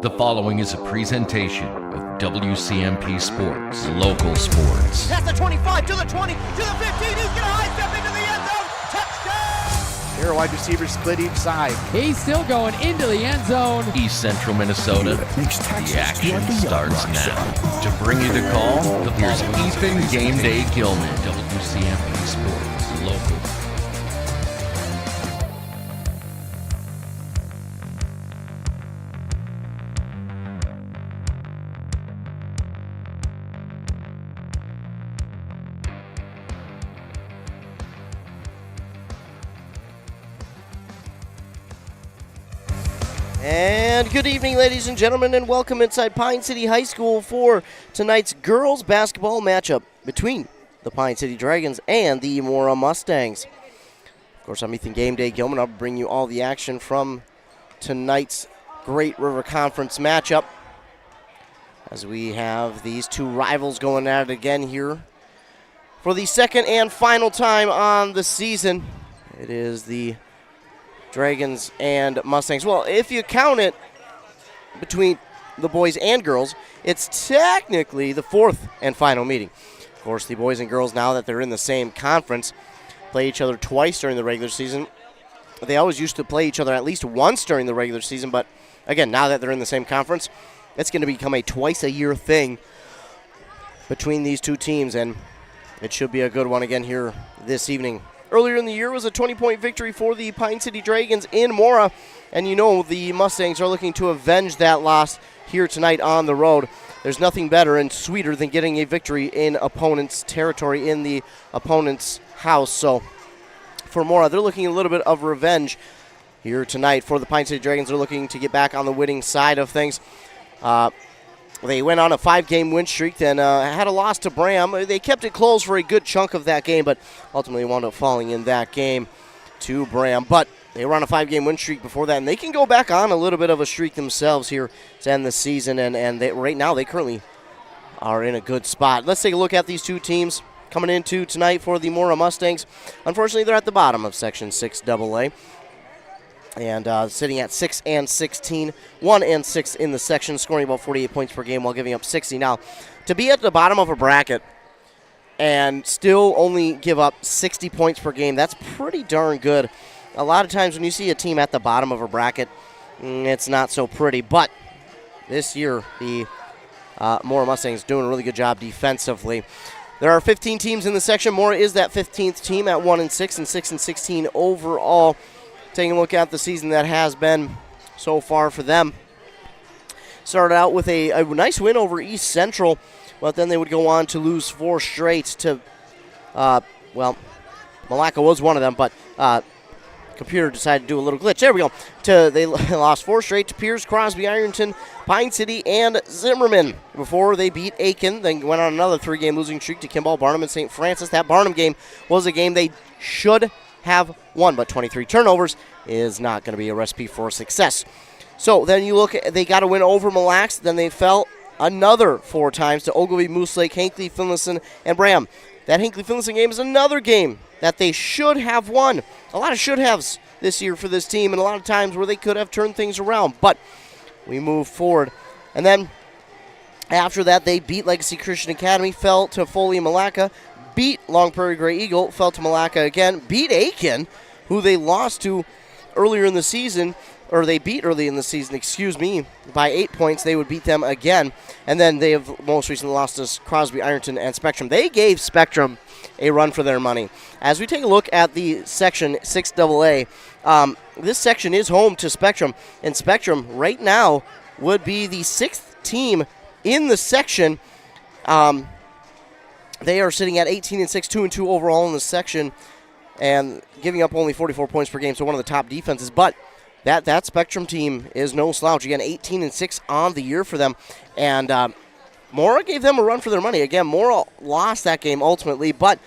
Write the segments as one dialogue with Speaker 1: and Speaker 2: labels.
Speaker 1: The following is a presentation of WCMP Sports, local sports.
Speaker 2: Past the 25, to the 20, to the 15, he's going to high step into the end zone, touchdown!
Speaker 3: Here, wide receivers split each side.
Speaker 4: He's still going into the end zone.
Speaker 1: East Central Minnesota, the action starts now. To bring you the call, here's Ethan Game Day Gilman, WCMP Sports, local.
Speaker 2: And good evening, ladies and gentlemen, and welcome inside Pine City High School for tonight's girls basketball matchup between the Pine City Dragons and the Mora Mustangs. Of course, I'm Ethan Game Day Gilman. I'll bring you all the action from tonight's Great River Conference matchup as we have these two rivals going at it again here for the second and final time on the season. It is the Dragons and Mustangs. Well, if you count it between the boys and girls, it's technically the fourth and final meeting. Of course, the boys and girls, now that they're in the same conference, play each other twice during the regular season. They always used to play each other at least once during the regular season, but again, now that they're in the same conference, it's going to become a twice-a-year thing between these two teams, and it should be a good one again here this evening. Earlier in the year was a 20-point victory for the Pine City Dragons in Mora, and you know the Mustangs are looking to avenge that loss here tonight on the road. There's nothing better and sweeter than getting a victory in opponent's territory, in the opponent's house. So for Mora, they're looking a little bit of revenge here tonight. For the Pine City Dragons, they're looking to get back on the winning side of things. They went on a 5-game win streak, then had a loss to Bram. They kept it close for a good chunk of that game, but ultimately wound up falling in that game to Bram. But they were on a 5-game win streak before that, and they can go back on a little bit of a streak themselves here to end the season, and right now they currently are in a good spot. Let's take a look at these two teams coming into tonight for the Mora Mustangs. Unfortunately, they're at the bottom of Section 6AA. And sitting at 6-16, 1-6 in the section, scoring about 48 points per game while giving up 60. Now, to be at the bottom of a bracket and still only give up 60 points per game, that's pretty darn good. A lot of times when you see a team at the bottom of a bracket, it's not so pretty. But this year, the Mora Mustangs doing a really good job defensively. There are 15 teams in the section. Mora is that 15th team at 1-6 and 6-16 overall. Taking a look at the season that has been so far for them. Started out with a nice win over East Central, but then they would go on to lose 4 straight to, Malacca was one of them, but computer decided to do a little glitch. There we go. They lost 4 straight to Pierce, Crosby, Ironton, Pine City, and Zimmerman before they beat Aiken. Then went on another 3-game losing streak to Kimball, Barnum, and St. Francis. That Barnum game was a game they should have won, but 23 turnovers is not going to be a recipe for success. So then you look at, they got a win over Mille Lacs, then they fell another 4 times to Ogilvie, Moose Lake, Hinckley, Finlayson, and Bram. That Hinckley-Finlayson game is another game that they should have won. A lot of should-haves this year for this team, and a lot of times where they could have turned things around, but we move forward. And then after that, they beat Legacy Christian Academy, fell to Foley and Malacca, beat Long Prairie Grey Eagle, fell to Malacca again, beat Aiken, who they lost to earlier in the season, or they beat early in the season, by 8 points. They would beat them again. And then they have most recently lost to Crosby, Ironton, and Spectrum. They gave Spectrum a run for their money. As we take a look at the section 6AA, this section is home to Spectrum, and Spectrum right now would be the 6th team in the section. They are sitting at 18-6, 2-2 overall in the section, and giving up only 44 points per game, so one of the top defenses. But that Spectrum team is no slouch. Again, 18-6 on the year for them, and Mora gave them a run for their money. Again, Mora lost that game ultimately, but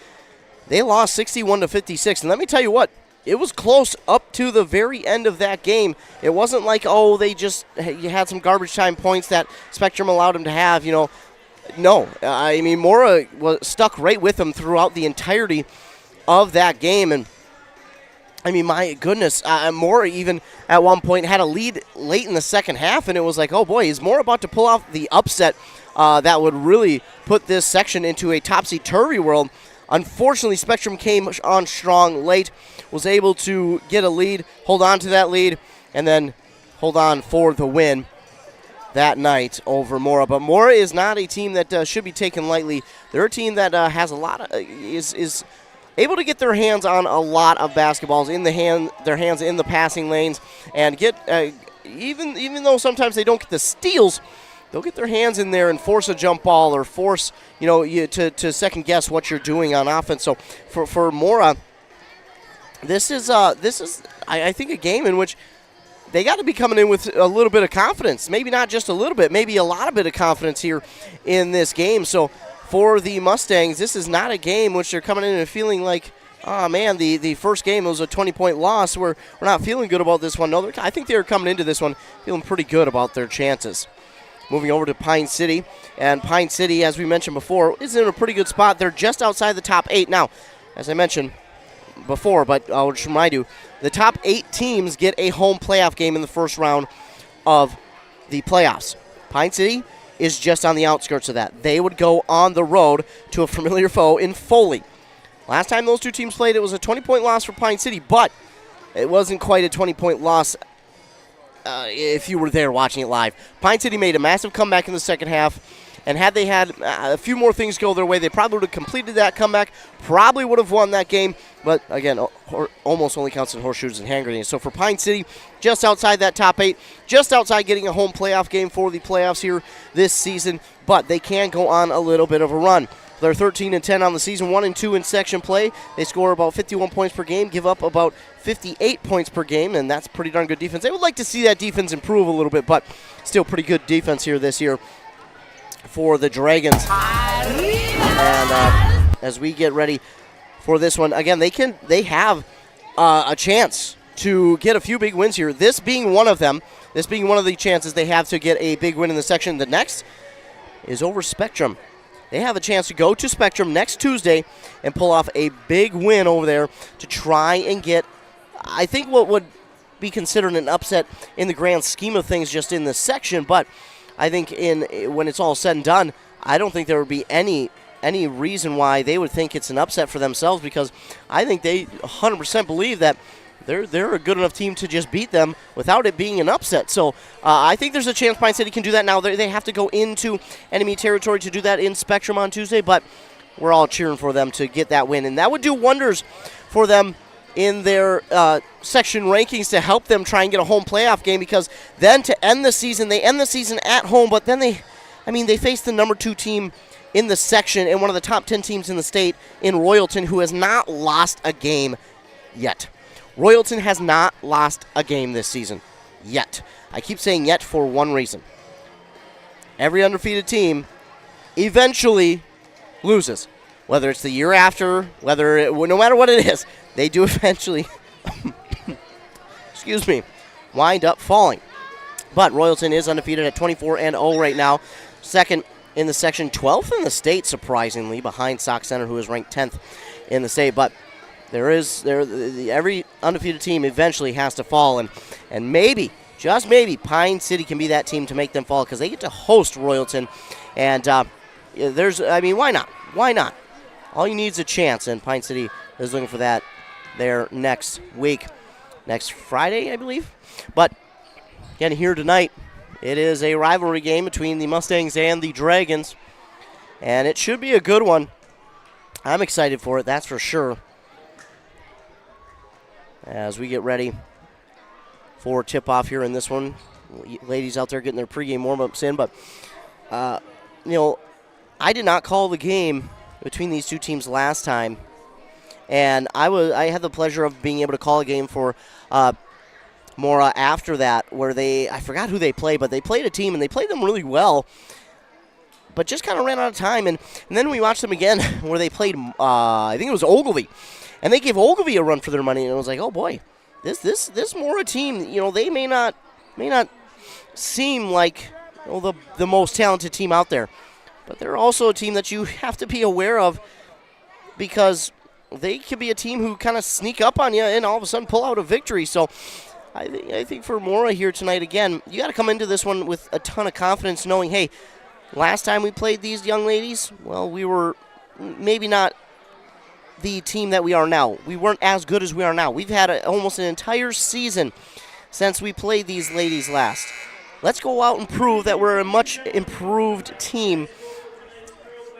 Speaker 2: they lost 61-56. And let me tell you what, it was close up to the very end of that game. It wasn't like, you had some garbage time points that Spectrum allowed them to have, No, Mora was stuck right with them throughout the entirety of that game, and I mean, my goodness, Mora even at one point had a lead late in the second half, and it was like, oh boy, is Mora about to pull off the upset that would really put this section into a topsy-turvy world. Unfortunately, Spectrum came on strong late, was able to get a lead, hold on to that lead, and then hold on for the win that night over Mora. But Mora is not a team that should be taken lightly. They're a team that has a lot of is able to get their hands on a lot of basketballs in their hands in the passing lanes, and get even though sometimes they don't get the steals, they'll get their hands in there and force a jump ball or force you to second guess what you're doing on offense. So for Mora, this is I think a game in which they got to be coming in with a little bit of confidence. Maybe not just a little bit, maybe a lot of bit of confidence here in this game. So for the Mustangs, this is not a game which they're coming in and feeling like, oh man, the first game was a 20-point loss. We're not feeling good about this one. No, I think they're coming into this one feeling pretty good about their chances. Moving over to Pine City, and Pine City, as we mentioned before, is in a pretty good spot. They're just outside the top 8. Now, as I mentioned before, but I'll just remind you, the top 8 teams get a home playoff game in the first round of the playoffs. Pine City is just on the outskirts of that. They would go on the road to a familiar foe in Foley. Last time those two teams played, it was a 20-point loss for Pine City, but it wasn't quite a 20-point loss if you were there watching it live. Pine City made a massive comeback in the second half, and had they had a few more things go their way, they probably would have completed that comeback, probably would have won that game, but again, almost only counts in horseshoes and hand grenades. So for Pine City, just outside that top 8, just outside getting a home playoff game for the playoffs here this season, but they can go on a little bit of a run. They're 13-10 on the season, 1-2 in section play. They score about 51 points per game, give up about 58 points per game, and that's pretty darn good defense. They would like to see that defense improve a little bit, but still pretty good defense here this year for the Dragons. And as we get ready for this one, again, they have a chance to get a few big wins here. This being one of them, this being one of the chances they have to get a big win in the section. The next is over Spectrum. They have a chance to go to Spectrum next Tuesday and pull off a big win over there to try and get, I think, what would be considered an upset in the grand scheme of things just in this section. But I think when it's all said and done, I don't think there would be any reason why they would think it's an upset for themselves, because I think they 100% believe that they're a good enough team to just beat them without it being an upset. So I think there's a chance Pine City can do that. Now they have to go into enemy territory to do that in Spectrum on Tuesday, but we're all cheering for them to get that win. And that would do wonders for them in their section rankings to help them try and get a home playoff game, because then to end the season, they end the season at home, but then they face the number 2 team in the section and one of the top 10 teams in the state in Royalton, who has not lost a game yet. Royalton has not lost a game this season yet. I keep saying yet for one reason. Every undefeated team eventually loses. Whether it's the year after, no matter what it is, they do eventually, wind up falling. But Royalton is undefeated at 24-0 right now. Second in the section, 12th in the state, surprisingly, behind Sauk Center, who is ranked 10th in the state. But every undefeated team eventually has to fall, and maybe, just maybe, Pine City can be that team to make them fall, because they get to host Royalton, and why not? Why not? All you need is a chance, and Pine City is looking for that there next week, next Friday, I believe. But again, here tonight, it is a rivalry game between the Mustangs and the Dragons, and it should be a good one. I'm excited for it, that's for sure, as we get ready for tip-off here in this one. Ladies out there getting their pregame warm-ups in, but, I did not call the game between these two teams last time, and I had the pleasure of being able to call a game for Mora after that, where I forgot who they played, but they played a team, and they played them really well, but just kind of ran out of time, and then we watched them again where they played, I think it was Ogilvie, and they gave Ogilvie a run for their money, and it was like, oh boy, this Mora team, they may not seem like the most talented team out there, but they're also a team that you have to be aware of, because they could be a team who kind of sneak up on you and all of a sudden pull out a victory. So I think for Mora here tonight, again, you got to come into this one with a ton of confidence knowing, hey, last time we played these young ladies, well, we were maybe not the team that we are now. We weren't as good as we are now. We've had almost an entire season since we played these ladies last. Let's go out and prove that we're a much improved team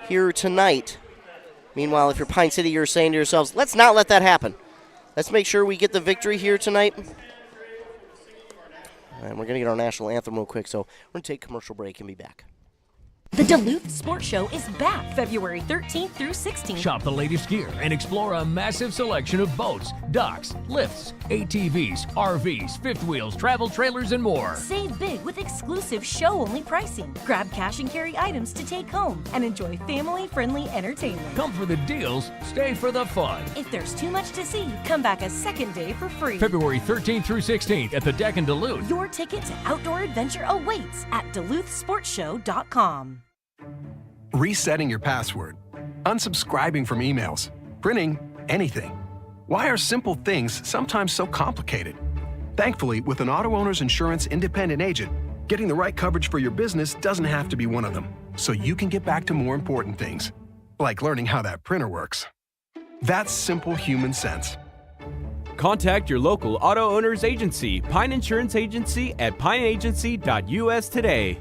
Speaker 2: here tonight. Meanwhile, if you're Pine City, you're saying to yourselves, let's not let that happen. Let's make sure we get the victory here tonight. And we're going to get our national anthem real quick, so we're going to take a commercial break and be back.
Speaker 5: The Duluth Sports Show is back February 13th through 16th.
Speaker 6: Shop the latest gear and explore a massive selection of boats, docks, lifts, ATVs, RVs, fifth wheels, travel trailers, and more.
Speaker 5: Save big with exclusive show-only pricing. Grab cash and carry items to take home and enjoy family-friendly entertainment.
Speaker 6: Come for the deals, stay for the fun.
Speaker 5: If there's too much to see, come back a second day for free.
Speaker 6: February 13th through 16th at the Deck in Duluth.
Speaker 5: Your ticket to outdoor adventure awaits at DuluthSportsShow.com.
Speaker 7: Resetting your password, unsubscribing from emails, printing anything. Why are simple things sometimes so complicated? Thankfully, with an auto owner's insurance independent agent, getting the right coverage for your business doesn't have to be one of them, so you can get back to more important things, like learning how that printer works. That's simple human sense.
Speaker 8: Contact your local auto owner's agency, Pine Insurance Agency, at pineagency.us today.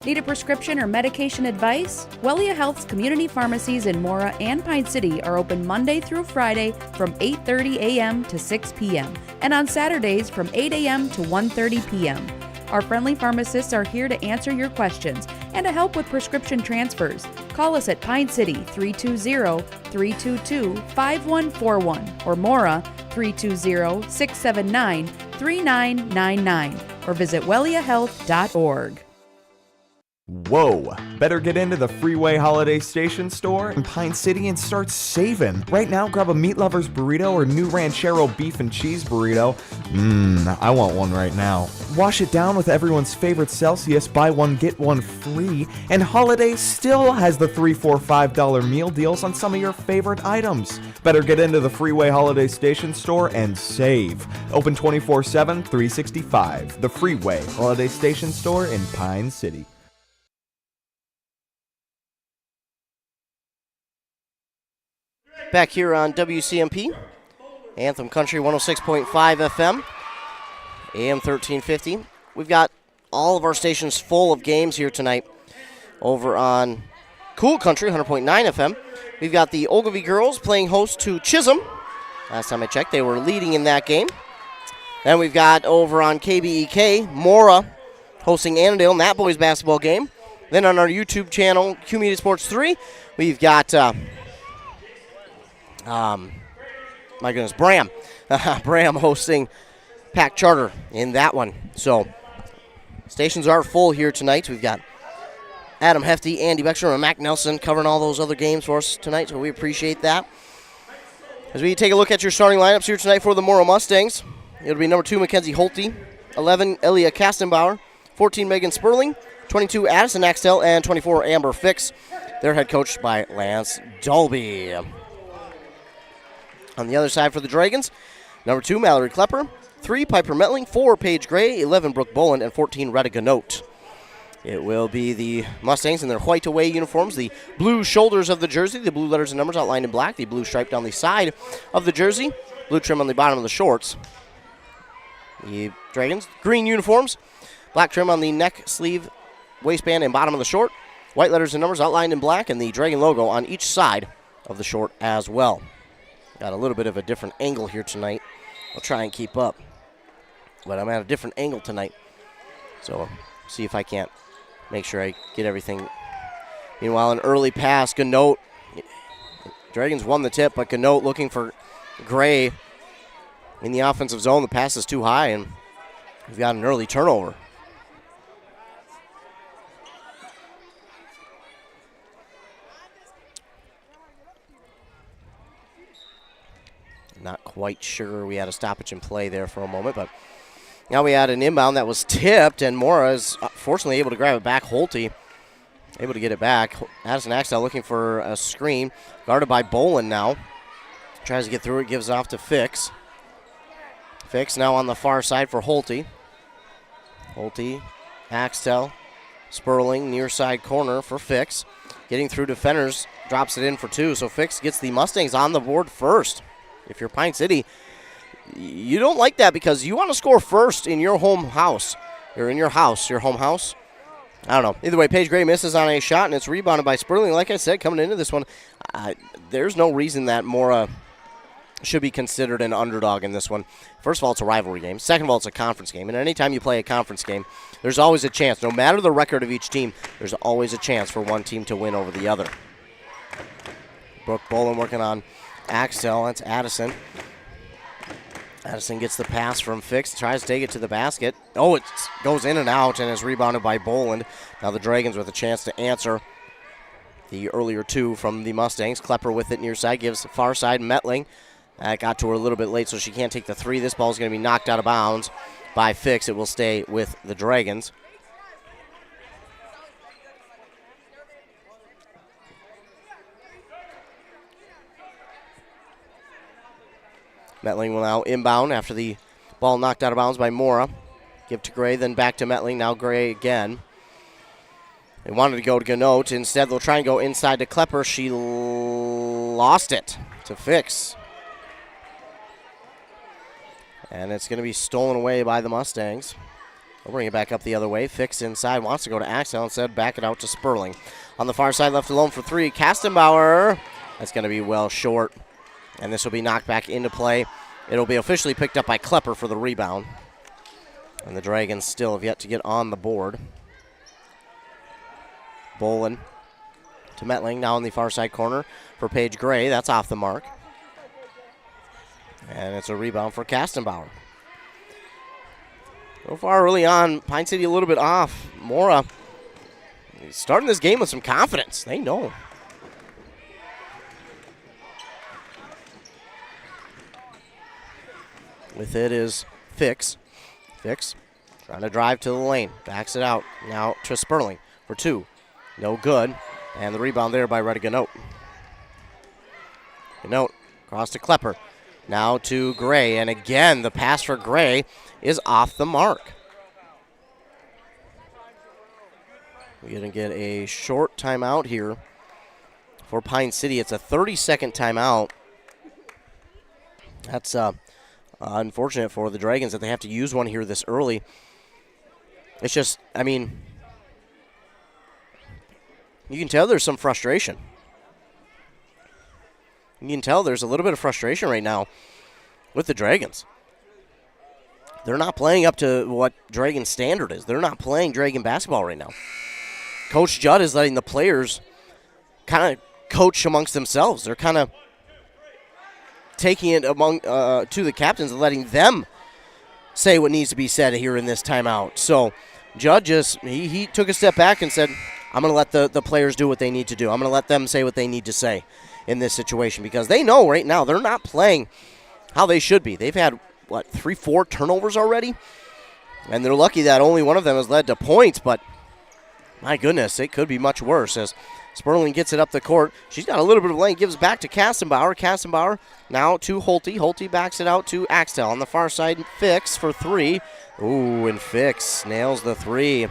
Speaker 9: Need a prescription or medication advice? Wellia Health's community pharmacies in Mora and Pine City are open Monday through Friday from 8:30 a.m. to 6 p.m. and on Saturdays from 8 a.m. to 1:30 p.m. Our friendly pharmacists are here to answer your questions and to help with prescription transfers. Call us at Pine City 320-322-5141 or Mora 320-679-3999 or visit welliahealth.org.
Speaker 10: Whoa! Better get into the Freeway Holiday Station store in Pine City and start saving. Right now, grab a Meat Lover's burrito or new Ranchero beef and cheese burrito. I want one right now. Wash it down with everyone's favorite Celsius, buy one, get one free. And Holiday still has the $3, $4, $5 meal deals on some of your favorite items. Better get into the Freeway Holiday Station store and save. Open 24/7, 365. The Freeway Holiday Station store in Pine City.
Speaker 2: Back here on WCMP, Anthem Country 106.5 FM, AM 1350. We've got all of our stations full of games here tonight. Over on Cool Country 100.9 FM, we've got the Ogilvie girls playing host to Chisholm. Last time I checked, they were leading in that game. Then we've got over on KBEK, Mora hosting Annandale in that boys basketball game. Then on our YouTube channel, Q Media Sports 3, we've got Bram. Bram hosting Pack Charter in that one. So, stations are full here tonight. We've got Adam Hefty, Andy Beckstrom, and Mac Nelson covering all those other games for us tonight, so we appreciate that. As we take a look at your starting lineups here tonight for the Mora Mustangs, it'll be number 2, Mackenzie Holte, 11, Elia Kastenbauer, 14, Megan Sperling, 22, Addison Axtell, and 24, Amber Fix. They're head coached by Lance Dolby. On the other side for the Dragons, number 2, Mallory Klepper, 3, Piper Metling, 4, Paige Gray, 11, Brooke Boland, and 14, Retta Ganote. It will be the Mustangs in their white away uniforms, the blue shoulders of the jersey, the blue letters and numbers outlined in black, the blue stripe down the side of the jersey, blue trim on the bottom of the shorts. The Dragons, green uniforms, black trim on the neck, sleeve, waistband, and bottom of the short, white letters and numbers outlined in black, and the Dragon logo on each side of the short as well. Got a little bit of a different angle here tonight. I'll try and keep up. But I'm at a different angle tonight. So, see if I can't make sure I get everything. Meanwhile, an early pass, Ganote. Dragons won the tip, but Ganote looking for Gray in the offensive zone. The pass is too high, and we've got an early turnover. Not quite sure. We had a stoppage in play there for a moment, but now we had an inbound that was tipped, and Mora is fortunately able to grab it back. Holte able to get it back. Addison Axtell looking for a screen. Guarded by Boland now. Tries to get through it, gives it off to Fix. Fix now on the far side for Holte. Holte, Axtell, Sperling, near side corner for Fix. Getting through defenders, drops it in for 2. So Fix gets the Mustangs on the board first. If you're Pine City, you don't like that because you want to score first in your home house. Or in your house, your home house. I don't know. Either way, Paige Gray misses on a shot, and it's rebounded by Sperling. Like I said, coming into this one, there's no reason that Mora should be considered an underdog in this one. First of all, it's a rivalry game. Second of all, it's a conference game. And anytime you play a conference game, there's always a chance. No matter the record of each team, there's always a chance for one team to win over the other. Brooke Boland working on Axtell. That's Addison. Addison gets the pass from Fix, tries to take it to the basket. Oh, it goes in and out and is rebounded by Boland. Now the Dragons with a chance to answer the earlier 2 from the Mustangs. Klepper with it near side, gives far side Metling. That got to her a little bit late, so she can't take the 3. This ball is going to be knocked out of bounds by Fix. It will stay with the Dragons. Metling will now inbound after the ball knocked out of bounds by Mora. Give to Gray, then back to Metling. Now Gray again. They wanted to go to Ganote. Instead, they'll try and go inside to Klepper. She lost it to Fix. And it's going to be stolen away by the Mustangs. They'll bring it back up the other way. Fix inside, wants to go to Axtell. Instead, back it out to Sperling. On the far side, left alone for 3. Kastenbauer. That's going to be well short. And this will be knocked back into play. It'll be officially picked up by Klepper for the rebound. And the Dragons still have yet to get on the board. Boland to Metling, now in the far side corner for Paige Gray. That's off the mark. And it's a rebound for Kastenbauer. So far early on, Pine City a little bit off. Mora starting this game with some confidence. They know. With it is Fix. Fix trying to drive to the lane. Backs it out. Now to Sperling for 2. No good. And the rebound there by Retta Ganote. Ganote across to Klepper. Now to Gray. And again, the pass for Gray is off the mark. We're going to get a short timeout here for Pine City. It's a 30-second timeout. That's unfortunate for the Dragons that they have to use one here this early. It's just, I mean, you can tell there's some frustration. You can tell there's a little bit of frustration right now with the Dragons. They're not playing up to what Dragon standard is. They're not playing Dragon basketball right now. Coach Judd is letting the players kind of coach amongst themselves. They're kind of taking it among to the captains and letting them say what needs to be said here in this timeout. So Judd just, he took a step back and said, I'm going to let the players do what they need to do. I'm going to let them say what they need to say in this situation because they know right now they're not playing how they should be. They've had, 3-4 turnovers already? And they're lucky that only one of them has led to points, but my goodness, it could be much worse as Sperling gets it up the court. She's got a little bit of lane, gives back to Kastenbauer. Kastenbauer now to Holte. Holte backs it out to Axtell. On the far side, Fix for 3. Ooh, and Fix nails the 3.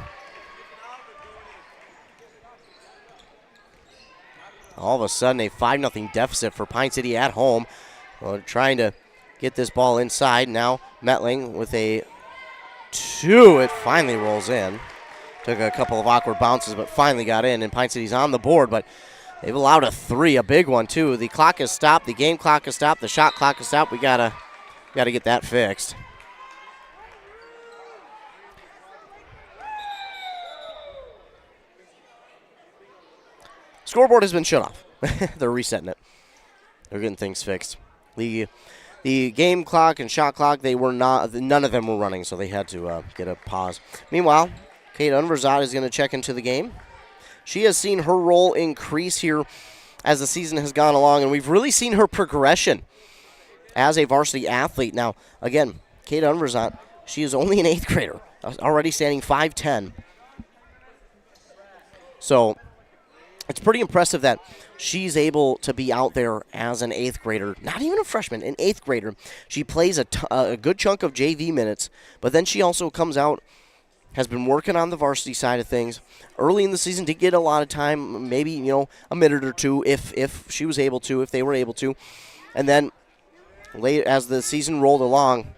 Speaker 2: All of a sudden, a 5-0 deficit for Pine City at home. Well, trying to get this ball inside. Now Metling with a 2. It finally rolls in. Took a couple of awkward bounces, but finally got in, and Pine City's on the board, but they've allowed a 3, a big one, too. The clock is stopped. The game clock is stopped. The shot clock is stopped. We gotta get that fixed. Scoreboard has been shut off. They're resetting it. They're getting things fixed. The game clock and shot clock, none of them were running, so they had to get a pause. Meanwhile, Kate Unverzad is going to check into the game. She has seen her role increase here as the season has gone along, and we've really seen her progression as a varsity athlete. Now, again, Kate Unverzad, she is only an 8th grader, already standing 5'10". So it's pretty impressive that she's able to be out there as an 8th grader, not even a freshman, an 8th grader. She plays a good chunk of JV minutes, but then she also comes out, has been working on the varsity side of things. Early in the season, did get a lot of time, maybe, a minute or two if she was able to, if they were able to. And then late as the season rolled along,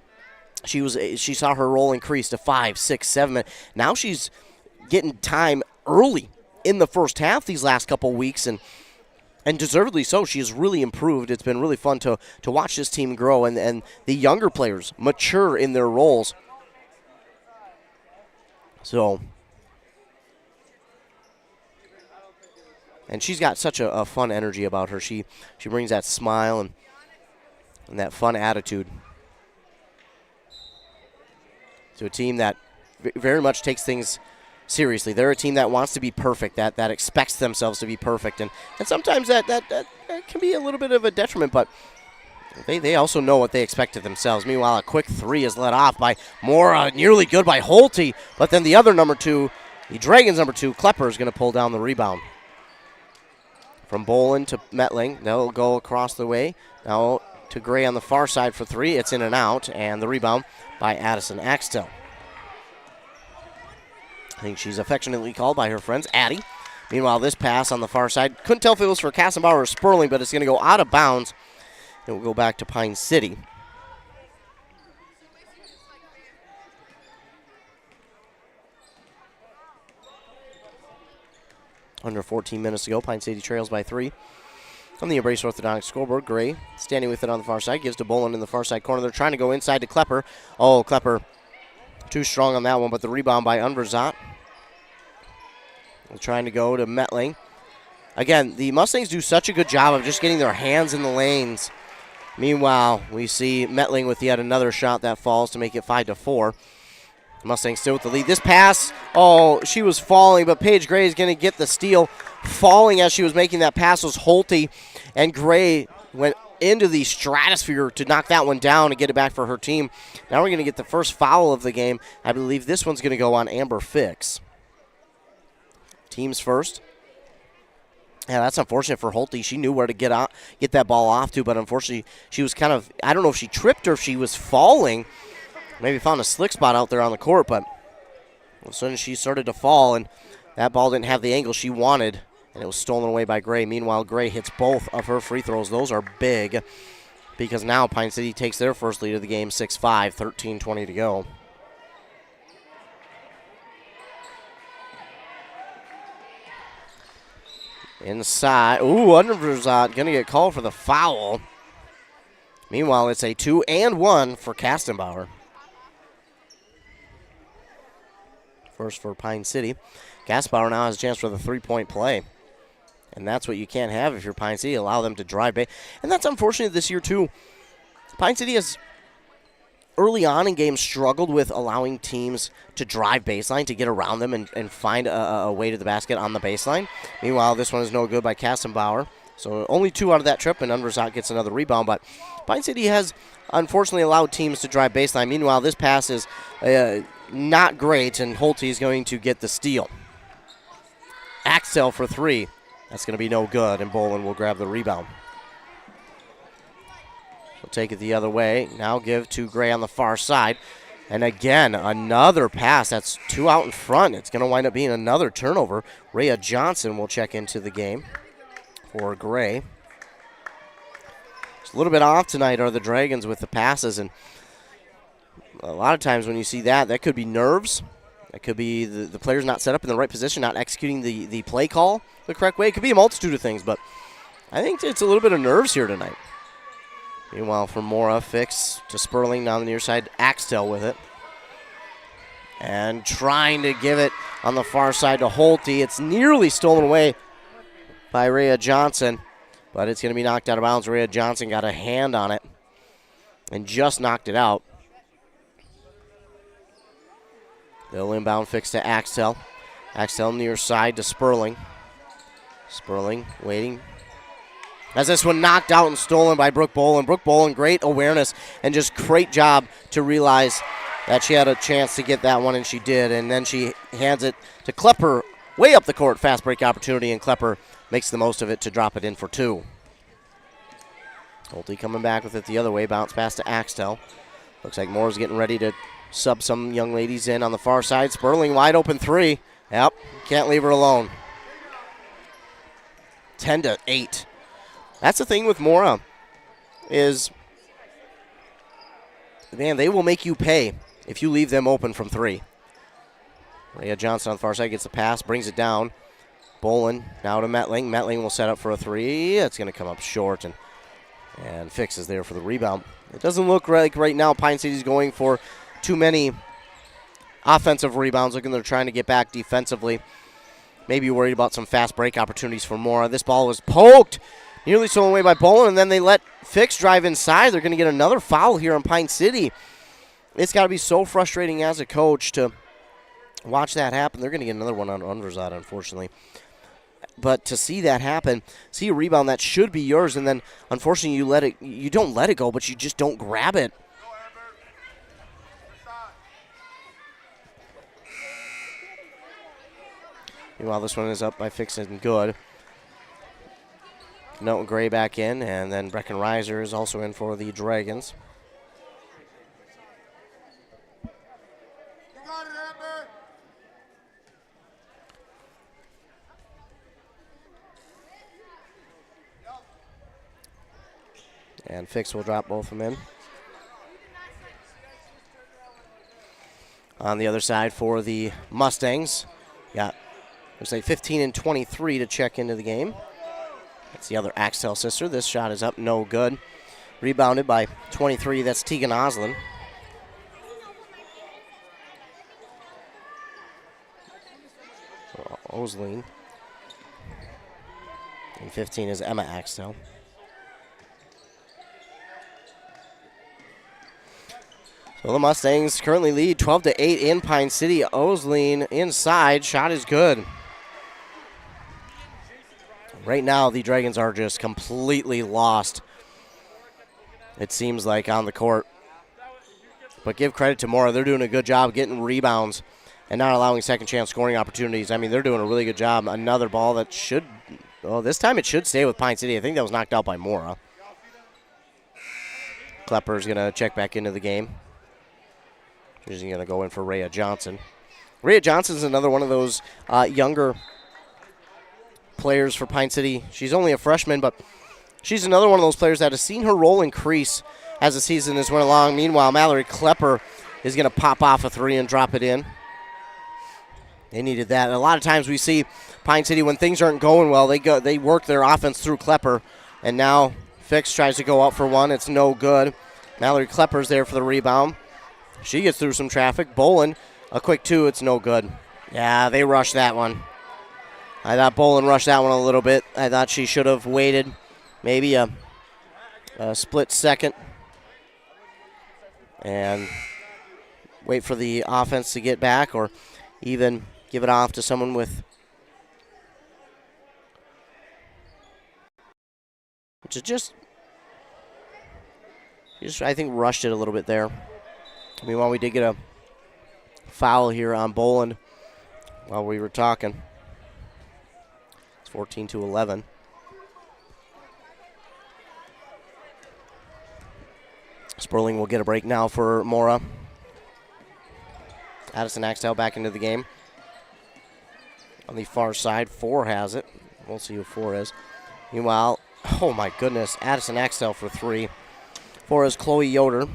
Speaker 2: she saw her role increase to 5, 6, 7 minutes. Now she's getting time early in the first half these last couple weeks, and deservedly so. She has really improved. It's been really fun to watch this team grow and the younger players mature in their roles. So, and she's got such a fun energy about her. She brings that smile and that fun attitude to a team that very much takes things seriously. They're a team that wants to be perfect, that expects themselves to be perfect, and sometimes that can be a little bit of a detriment, but they also know what they expect of themselves. Meanwhile, a quick 3 is let off by Mora, nearly good by Holte, but then the other number 2, the Dragons number 2, Klepper, is going to pull down the rebound. From Bolin to Metling, they'll go across the way. Now to Gray on the far side for 3. It's in and out, and the rebound by Addison Axtell. I think she's affectionately called by her friends Addie. Meanwhile, this pass on the far side, couldn't tell if it was for Kassenbauer or Sperling, but it's going to go out of bounds. It will go back to Pine City. Under 14 minutes to go, Pine City trails by 3. On the Embrace Orthodontics scoreboard, Gray standing with it on the far side, gives to Bolin in the far side corner. They're trying to go inside to Klepper. Oh, Klepper too strong on that one, but the rebound by Unverzat. They're trying to go to Metling. Again, the Mustangs do such a good job of just getting their hands in the lanes. Meanwhile, we see Metling with yet another shot that falls to make it 5-4. Mustangs still with the lead. This pass, oh, she was falling, but Paige Gray is going to get the steal. Falling as she was making that pass was Holte, and Gray went into the stratosphere to knock that one down and get it back for her team. Now we're going to get the first foul of the game. I believe this one's going to go on Amber Fix. Teams first. Yeah, that's unfortunate for Holte. She knew where to get that ball off to, but unfortunately she was kind of, I don't know if she tripped or if she was falling. Maybe found a slick spot out there on the court, but all of a sudden she started to fall, and that ball didn't have the angle she wanted, and it was stolen away by Gray. Meanwhile, Gray hits both of her free throws. Those are big because now Pine City takes their first lead of the game, 6-5, 13:20 to go. Inside. Ooh, Underverzat going to get called for the foul. Meanwhile, it's a 2-and-1 for Kastenbauer. First for Pine City. Kastenbauer now has a chance for the three-point play. And that's what you can't have if you're Pine City. Allow them to drive. And that's unfortunate this year, too. Pine City has early on in games struggled with allowing teams to drive baseline, to get around them and find a way to the basket on the baseline. Meanwhile, this one is no good by Kassenbauer. So only 2 out of that trip, and Unverzat gets another rebound. But Pine City has unfortunately allowed teams to drive baseline. Meanwhile, this pass is not great, and Holte is going to get the steal. Axtell for 3. That's going to be no good, and Bolin will grab the rebound. She'll take it the other way. Now give to Gray on the far side. And again, another pass. That's 2 out in front. It's going to wind up being another turnover. Rhea Johnson will check into the game for Gray. It's a little bit off tonight are the Dragons with the passes. And a lot of times when you see that, that could be nerves. That could be the players not set up in the right position, not executing the play call the correct way. It could be a multitude of things, but I think it's a little bit of nerves here tonight. Meanwhile, for Mora, Fix to Sperling down the near side. Axtell with it. And trying to give it on the far side to Holte. It's nearly stolen away by Rhea Johnson, but it's going to be knocked out of bounds. Rhea Johnson got a hand on it and just knocked it out. They'll inbound Fix to Axtell. Axtell near side to Sperling. Sperling waiting. As this one knocked out and stolen by Brooke Bolin. Brooke Bolin, great awareness and just great job to realize that she had a chance to get that one, and she did. And then she hands it to Klepper way up the court. Fast break opportunity, and Klepper makes the most of it to drop it in for 2. Holte coming back with it the other way, bounce pass to Axtell. Looks like Mora's getting ready to sub some young ladies in on the far side. Sperling wide open 3. Yep, can't leave her alone. 10-8. That's the thing with Mora is, man, they will make you pay if you leave them open from 3. Rhea Johnson on the far side gets the pass, brings it down. Bolin now to Metling. Metling will set up for a 3. It's going to come up short, and Fix is there for the rebound. It doesn't look like right now Pine City's going for too many offensive rebounds. Looking, they're trying to get back defensively. Maybe worried about some fast break opportunities for Mora. This ball was poked, nearly stolen away by Bolin, and then they let Fix drive inside. They're going to get another foul here on Pine City. It's got to be so frustrating as a coach to watch that happen. They're going to get another one on Unverzad, unfortunately. But to see that happen, see a rebound that should be yours, and then unfortunately you don't let it go, but you just don't grab it. Meanwhile, this one is up by Fix and good. Note Gray back in, and then Brecken Reiser is also in for the Dragons. And Fix will drop both of them in. On the other side for the Mustangs, got, looks like 15 and 23 to check into the game. That's the other Axtell sister. This shot is up, no good. Rebounded by 23, that's Tegan Oslin. Oslin. And 15 is Emma Axtell. So the Mustangs currently lead 12-8 in Pine City. Oslin inside, shot is good. Right now, the Dragons are just completely lost, it seems like, on the court. But give credit to Mora. They're doing a good job getting rebounds and not allowing second chance scoring opportunities. I mean, they're doing a really good job. Another ball that should, well, this time it should stay with Pine City. I think that was knocked out by Mora. Klepper's going to check back into the game. She's going to go in for Rhea Johnson. Rhea Johnson's another one of those younger players for Pine City. She's only a freshman, but she's another one of those players that has seen her role increase as the season has went along. Meanwhile, Mallory Klepper is going to pop off a 3 and drop it in. They needed that. And a lot of times we see Pine City, when things aren't going well, they work their offense through Klepper. And now Fix tries to go up for 1. It's no good. Mallory Klepper's there for the rebound. She gets through some traffic. Bolin, a quick 2. It's no good. Yeah, they rushed that one. I thought Bolin rushed that one a little bit. I thought she should have waited maybe a split second and wait for the offense to get back, or even give it off to someone with just I think rushed it a little bit there. Meanwhile, we did get a foul here on Bolin while we were talking. It's 14-11. Sperling will get a break now for Mora. Addison Axtell back into the game. On the far side, 4 has it. We'll see who 4 is. Meanwhile, oh my goodness, Addison Axtell for 3. 4 is Chloe Yoder.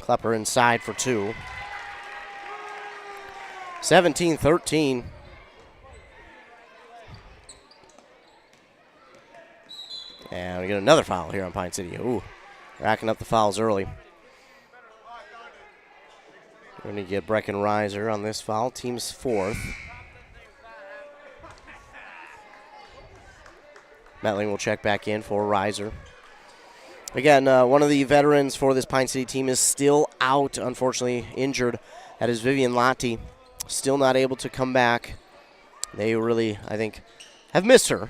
Speaker 2: Klepper inside for 2. 17-13. And we get another foul here on Pine City. Ooh, racking up the fouls early. We're going to get Brecken Reiser on this foul. Team's 4th. Metling will check back in for Reiser. Again, one of the veterans for this Pine City team is still out, unfortunately injured. That is Vivian Lotti. Still not able to come back. They really, I think, have missed her.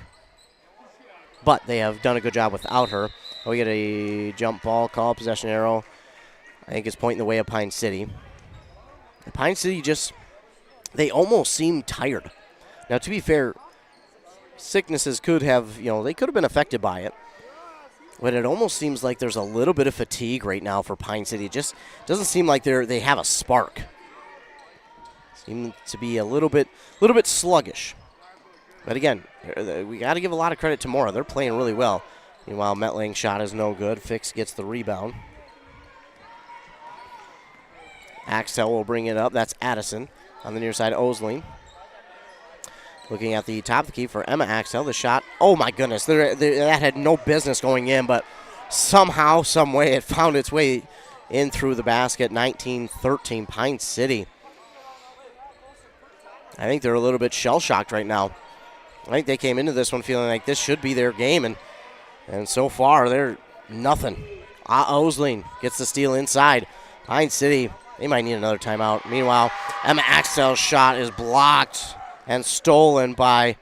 Speaker 2: But they have done a good job without her. We get a jump ball call, possession arrow. I think it's pointing the way of Pine City. Pine City just they almost seem tired. Now, to be fair, sicknesses could have, they could have been affected by it. But it almost seems like there's a little bit of fatigue right now for Pine City. It just doesn't seem like they have a spark. Seem to be a little bit sluggish. But again, we got to give a lot of credit to Mora. They're playing really well. Meanwhile, Metling's shot is no good. Fix gets the rebound. Axtell will bring it up. That's Addison on the near side. Osling. Looking at the top of the key for Emma Axtell. The shot, oh my goodness, that had no business going in, but somehow, some way, it found its way in through the basket. 19-13, Pine City. I think they're a little bit shell-shocked right now. I think they came into this one feeling like this should be their game, and so far they're nothing. Osling gets the steal inside. Pine City, they might need another timeout. Meanwhile, Emma Axtell's shot is blocked and stolen by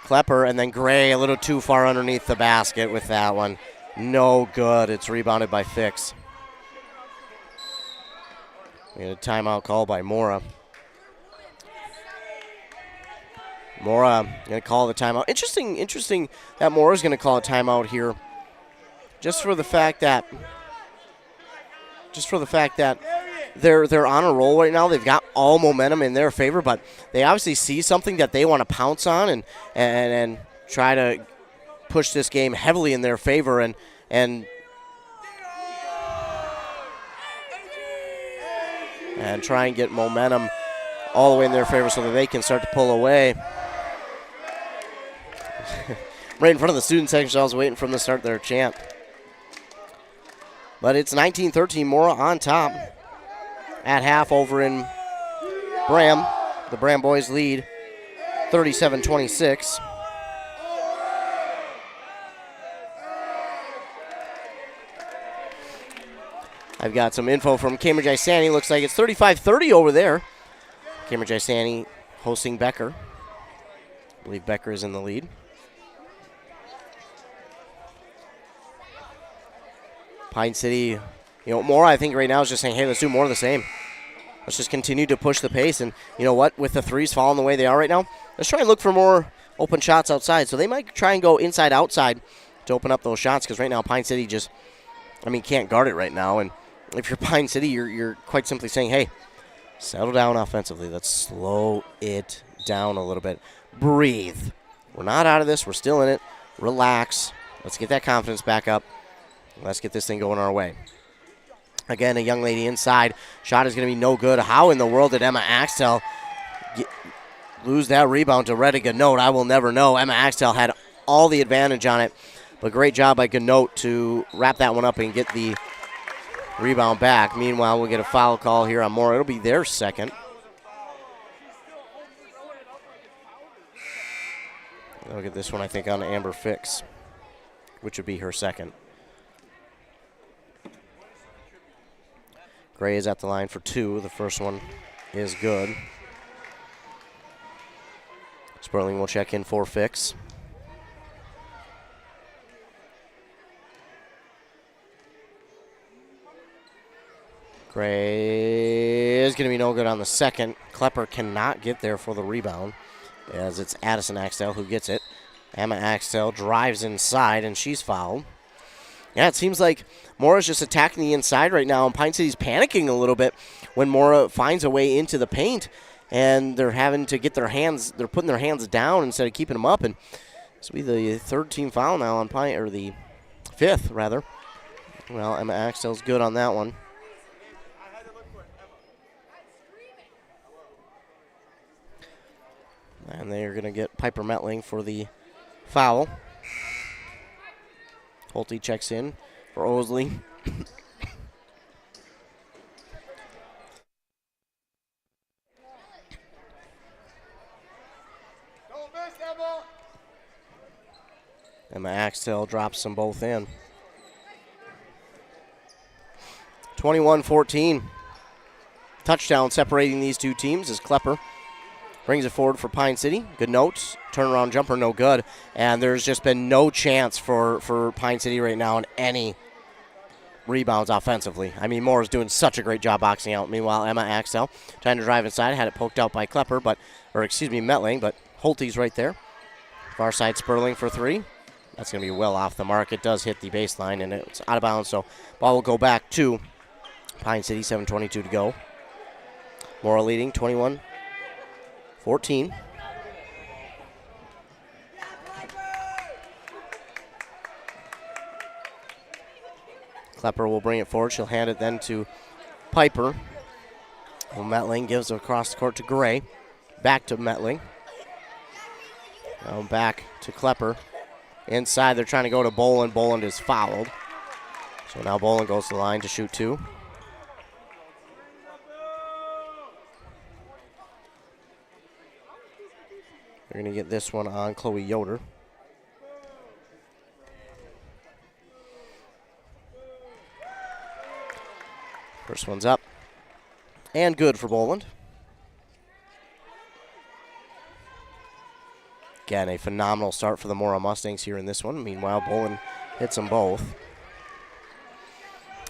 Speaker 2: Klepper, and then Gray a little too far underneath the basket with that one. No good. It's rebounded by Fix. We had a timeout call by Mora. Mora going to call the timeout. Interesting that Mora's going to call a timeout here, just for the fact that they're on a roll right now. They've got all momentum in their favor, but they obviously see something that they want to pounce on and try to push this game heavily in their favor and try and get momentum all the way in their favor so that they can start to pull away. Right in front of the student section, I was waiting for them to start their chant. But it's 19-13, Mora on top. At half over in Bram. The Bram boys lead 37-26. I've got some info from Cambridge Isani. Looks like it's 35-30 over there. Cambridge Isani hosting Becker. I believe Becker is in the lead. Pine City, Mora, I think right now is just saying, hey, let's do more of the same. Let's just continue to push the pace. And you know what? With the threes falling the way they are right now, let's try and look for more open shots outside. So they might try and go inside-outside to open up those shots, because right now Pine City just, can't guard it right now. And if you're Pine City, you're quite simply saying, hey, settle down offensively. Let's slow it down a little bit. Breathe. We're not out of this. We're still in it. Relax. Let's get that confidence back up. Let's get this thing going our way. Again, a young lady inside. Shot is going to be no good. How in the world did Emma Axtell lose that rebound to Retta Ganote? I will never know. Emma Axtell had all the advantage on it, but great job by Ganote to wrap that one up and get the rebound back. Meanwhile, we'll get a foul call here on Mora. It'll be their second. They'll get this one, I think, on Amber Fix, which would be her second. Gray is at the line for two. The first one is good. Sperling will check in for Fix. Gray is going to be no good on the second. Klepper cannot get there for the rebound, as it's Addison Axtell who gets it. Emma Axtell drives inside, and she's fouled. Yeah, it seems like Mora's just attacking the inside right now, and Pine City's panicking a little bit when Mora finds a way into the paint, and they're having to get they're putting their hands down instead of keeping them up, and this will be the third team foul now on Pine, or the fifth, rather. Well, Emma Axtell's good on that one. And they're going to get Piper Metling for the foul. Holte checks in for Osley. Emma Axtell drops them both in. 21-14. Touchdown separating these two teams is Klepper. Brings it forward for Pine City. Good notes. Turnaround jumper, no good. And there's just been no chance for Pine City right now in any rebounds offensively. I mean, Mora's doing such a great job boxing out. Meanwhile, Emma Axel trying to drive inside, had it poked out by Metling, but Holte's right there. Far side Sperling for three. That's going to be well off the mark. It does hit the baseline, and it's out of bounds, so ball will go back to Pine City, 7:22 to go. Mora leading 21-14. Klepper will bring it forward. She'll hand it then to Piper. Well, Metling gives it across the court to Gray. Back to Metling. Now back to Klepper. Inside, they're trying to go to Boland. Boland is fouled. So now Boland goes to the line to shoot two. They're going to get this one on Chloe Yoder. First one's up. And good for Boland. Again, a phenomenal start for the Mora Mustangs here in this one. Meanwhile, Boland hits them both.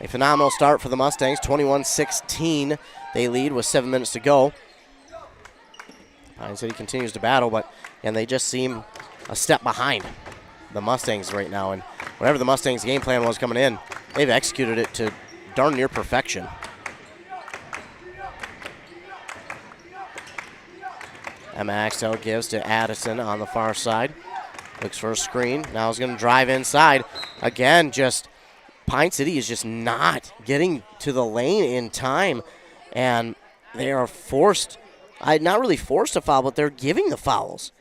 Speaker 2: A phenomenal start for the Mustangs, 21-16. They lead with 7 minutes to go. Pine City continues to battle, but they just seem a step behind the Mustangs right now. And whatever the Mustangs' game plan was coming in, they've executed it to darn near perfection. Emma Axel gives to Addison on the far side. Looks for a screen. Now is going to drive inside. Again, just Pine City is just not getting to the lane in time. And they are forced, not really forced to foul, but they're giving the fouls.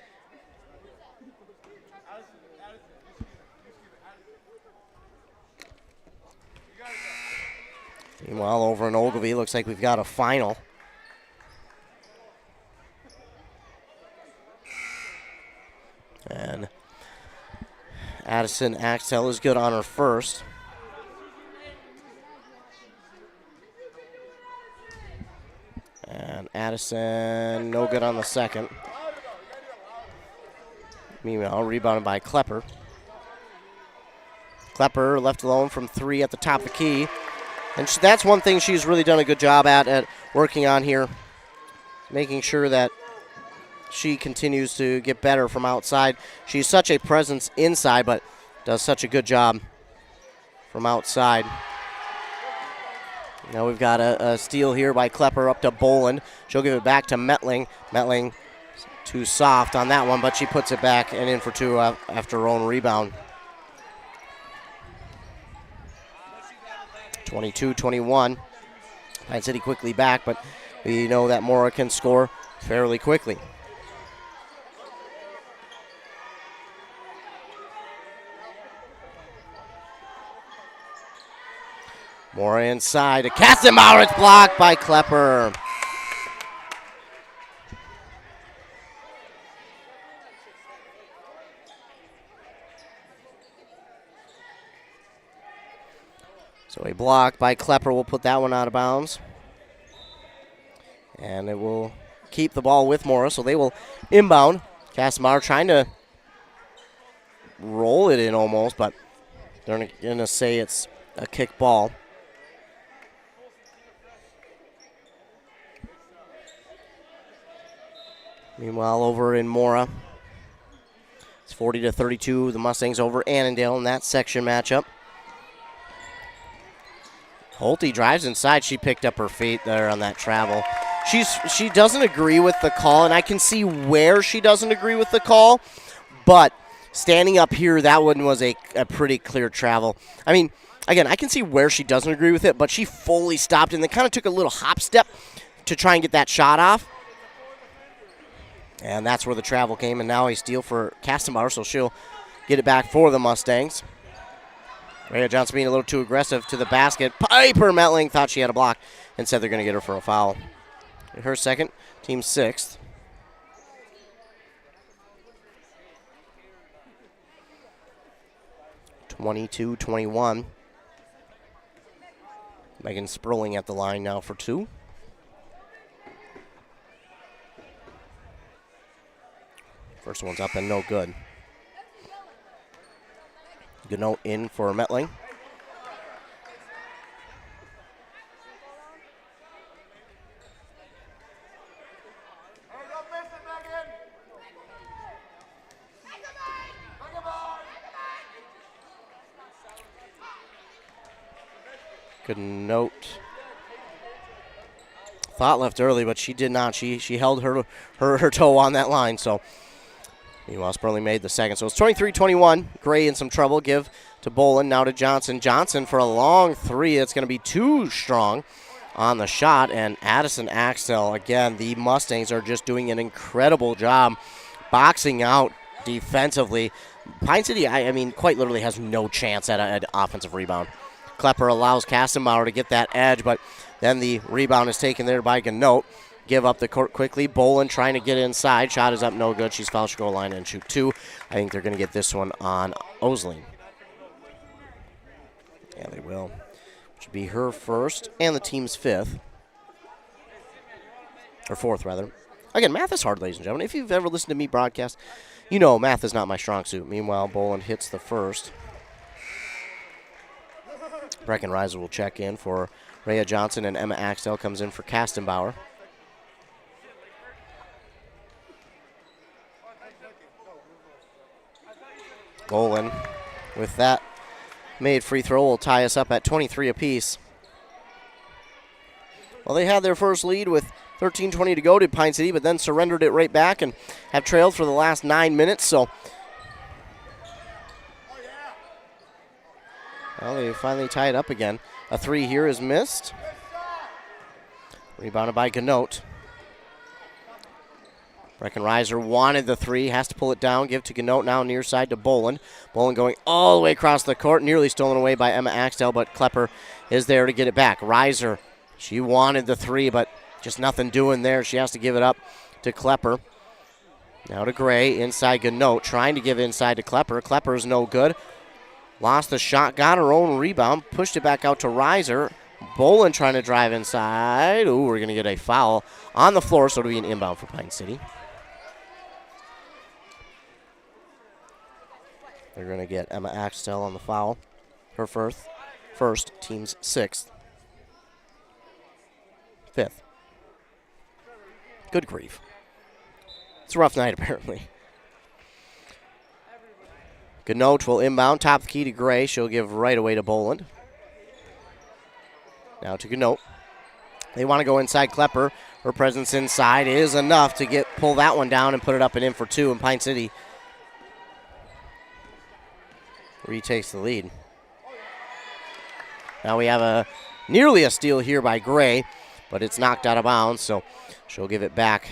Speaker 2: Meanwhile, over in Ogilvie, looks like we've got a final. And Addison Axel is good on her first. And Addison, no good on the second. Meanwhile, rebounded by Klepper. Klepper left alone from three at the top of the key. And that's one thing she's really done a good job at working on here, making sure that she continues to get better from outside. She's such a presence inside, but does such a good job from outside. Now we've got a steal here by Klepper up to Boland. She'll give it back to Metling. Metling too soft on that one, but she puts it back and in for two after her own rebound. 22-21. Pine City quickly back, but we know that Mora can score fairly quickly. Mora inside to Kassenbauer. It's blocked by Klepper. So a block by Klepper will put that one out of bounds. And it will keep the ball with Mora, so they will inbound. Kassenbauer trying to roll it in almost, but they're going to say it's a kick ball. Meanwhile, over in Mora, it's 40-32. The Mustangs over Annandale in that section matchup. Holte drives inside. She picked up her feet there on that travel. She doesn't agree with the call, and I can see where she doesn't agree with the call, but standing up here, that one was a pretty clear travel. I mean, again, I can see where she doesn't agree with it, but she fully stopped and then kind of took a little hop step to try and get that shot off. And that's where the travel came, and now a steal for Kassenbauer, so she'll get it back for the Mustangs. Rhea Johnson being a little too aggressive to the basket. Piper Metling thought she had a block and said they're going to get her for a foul. Her second, team sixth. (22-21). Megan Sperling at the line now for two. First one's up and no good. Good note in for Metling. Good note. Thought left early, but she did not. She held her toe on that line. So meanwhile, Sperling made the second. So it's 23-21. Gray in some trouble. Give to Boland. Now to Johnson. Johnson for a long three. It's going to be too strong on the shot. And Addison Axtell, again, the Mustangs are just doing an incredible job boxing out defensively. Pine City, I mean, quite literally has no chance at an offensive rebound. Klepper allows Kastenbauer to get that edge, but then the rebound is taken there by Ganote. Give up the court quickly. Boland trying to get inside. Shot is up, no good. She's foul. She'll go line and shoot two. I think they're going to get this one on Osling. Yeah, they will. Should be her first and the team's fifth. Or fourth, rather. Again, math is hard, ladies and gentlemen. If you've ever listened to me broadcast, you know math is not my strong suit. Meanwhile, Boland hits the first. Breckenreiser will check in for Rhea Johnson, and Emma Axtell comes in for Kastenbauer. Boland with that made free throw will tie us up at 23 apiece. Well, they had their first lead with 13:20 to go to Pine City, but then surrendered it right back and have trailed for the last 9 minutes. So, well, they finally tie it up again. A three here is missed. Rebounded by Ganote. Breckenreiser wanted the three, has to pull it down, give to Ganote now near side to Boland. Boland going all the way across the court, nearly stolen away by Emma Axtell, but Klepper is there to get it back. Reiser, she wanted the three, but just nothing doing there. She has to give it up to Klepper. Now to Gray, inside Ganote, trying to give inside to Klepper. Klepper is no good. Lost the shot, got her own rebound, pushed it back out to Reiser. Boland trying to drive inside. Ooh, we're going to get a foul on the floor, so it'll be an inbound for Pine City. They're going to get Emma Axtell on the foul. Her first, team's sixth. Fifth. Good grief. It's a rough night, apparently. Ganote will inbound, top of the key to Gray. She'll give right away to Boland. Now to Ganote. They want to go inside Klepper. Her presence inside is enough to pull that one down and put it up and in for two, and Pine City retakes the lead. Now we have nearly a steal here by Gray, but it's knocked out of bounds, so she'll give it back.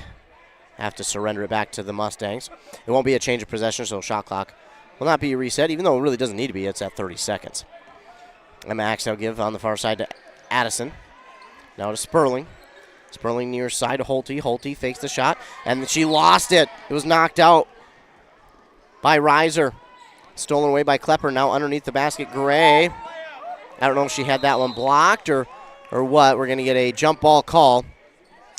Speaker 2: Have to surrender it back to the Mustangs. It won't be a change of possession, so shot clock will not be reset, even though it really doesn't need to be. It's at 30 seconds. Emma Axtell give on the far side to Addison. Now to Sperling. Sperling near side to Holte. Holte fakes the shot, and she lost it. It was knocked out by Reiser. Stolen away by Klepper. Now underneath the basket, Gray. I don't know if she had that one blocked or what. We're going to get a jump ball call,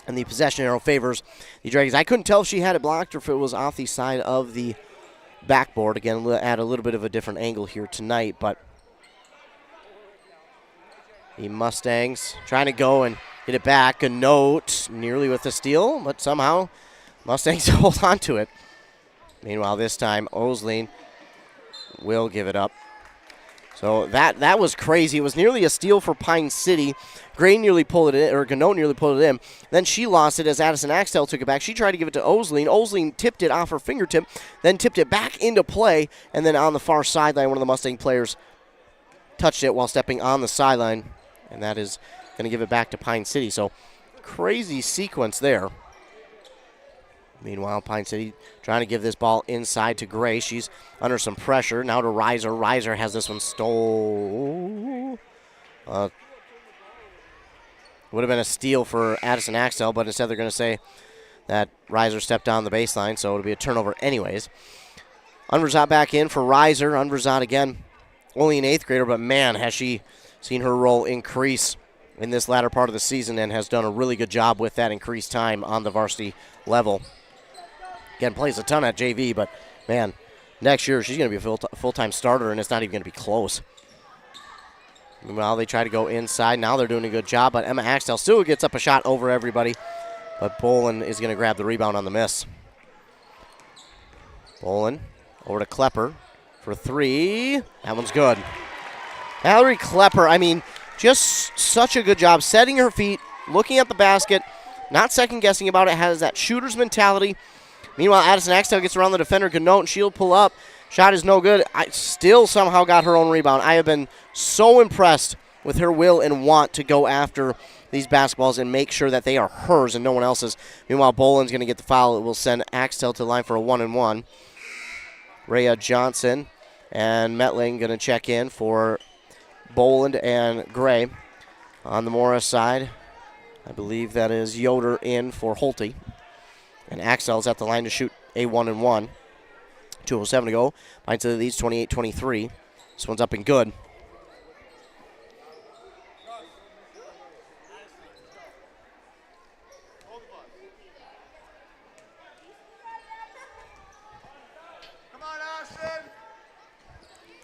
Speaker 2: and the possession arrow favors the Dragons. I couldn't tell if she had it blocked or if it was off the side of the backboard. Again, we'll add a little bit of a different angle here tonight, but the Mustangs trying to go and get it back. A note nearly with the steal, but somehow Mustangs hold on to it. Meanwhile, this time Osling will give it up. So that was crazy. It was nearly a steal for Pine City. Gray nearly pulled it in, or Ganote nearly pulled it in. Then she lost it as Addison Axtell took it back. She tried to give it to Osling. Osling tipped it off her fingertip, then tipped it back into play, and then on the far sideline, one of the Mustang players touched it while stepping on the sideline, and that is going to give it back to Pine City. So crazy sequence there. Meanwhile, Pine City trying to give this ball inside to Gray. She's under some pressure. Now to Reiser. Reiser has this one stole. Would have been a steal for Addison Axtell, but instead they're going to say that Reiser stepped on the baseline, so it'll be a turnover anyways. Unverzat back in for Reiser. Unverzat again, only an 8th grader, but man, has she seen her role increase in this latter part of the season and has done a really good job with that increased time on the varsity level. Again, plays a ton at JV, but, man, next year she's going to be a full-time starter, and it's not even going to be close. Meanwhile, they try to go inside. Now they're doing a good job, but Emma Axtell still gets up a shot over everybody, but Boland is going to grab the rebound on the miss. Boland over to Klepper for three. That one's good. Valerie Klepper, I mean, just such a good job setting her feet, looking at the basket, not second-guessing about it, has that shooter's mentality. Meanwhile, Addison Axtell gets around the defender, Ganote, and she'll pull up. Shot is no good. I still somehow got her own rebound. I have been so impressed with her will and want to go after these basketballs and make sure that they are hers and no one else's. Meanwhile, Boland's going to get the foul. It will send Axtell to the line for a 1-and-1. Rhea Johnson and Metling going to check in for Boland and Gray. On the Mora side, I believe that is Yoder in for Holte. And Axtell's at the line to shoot a 1-and-1. 2:07 to go. Pine City leads 28-23. This one's up and good.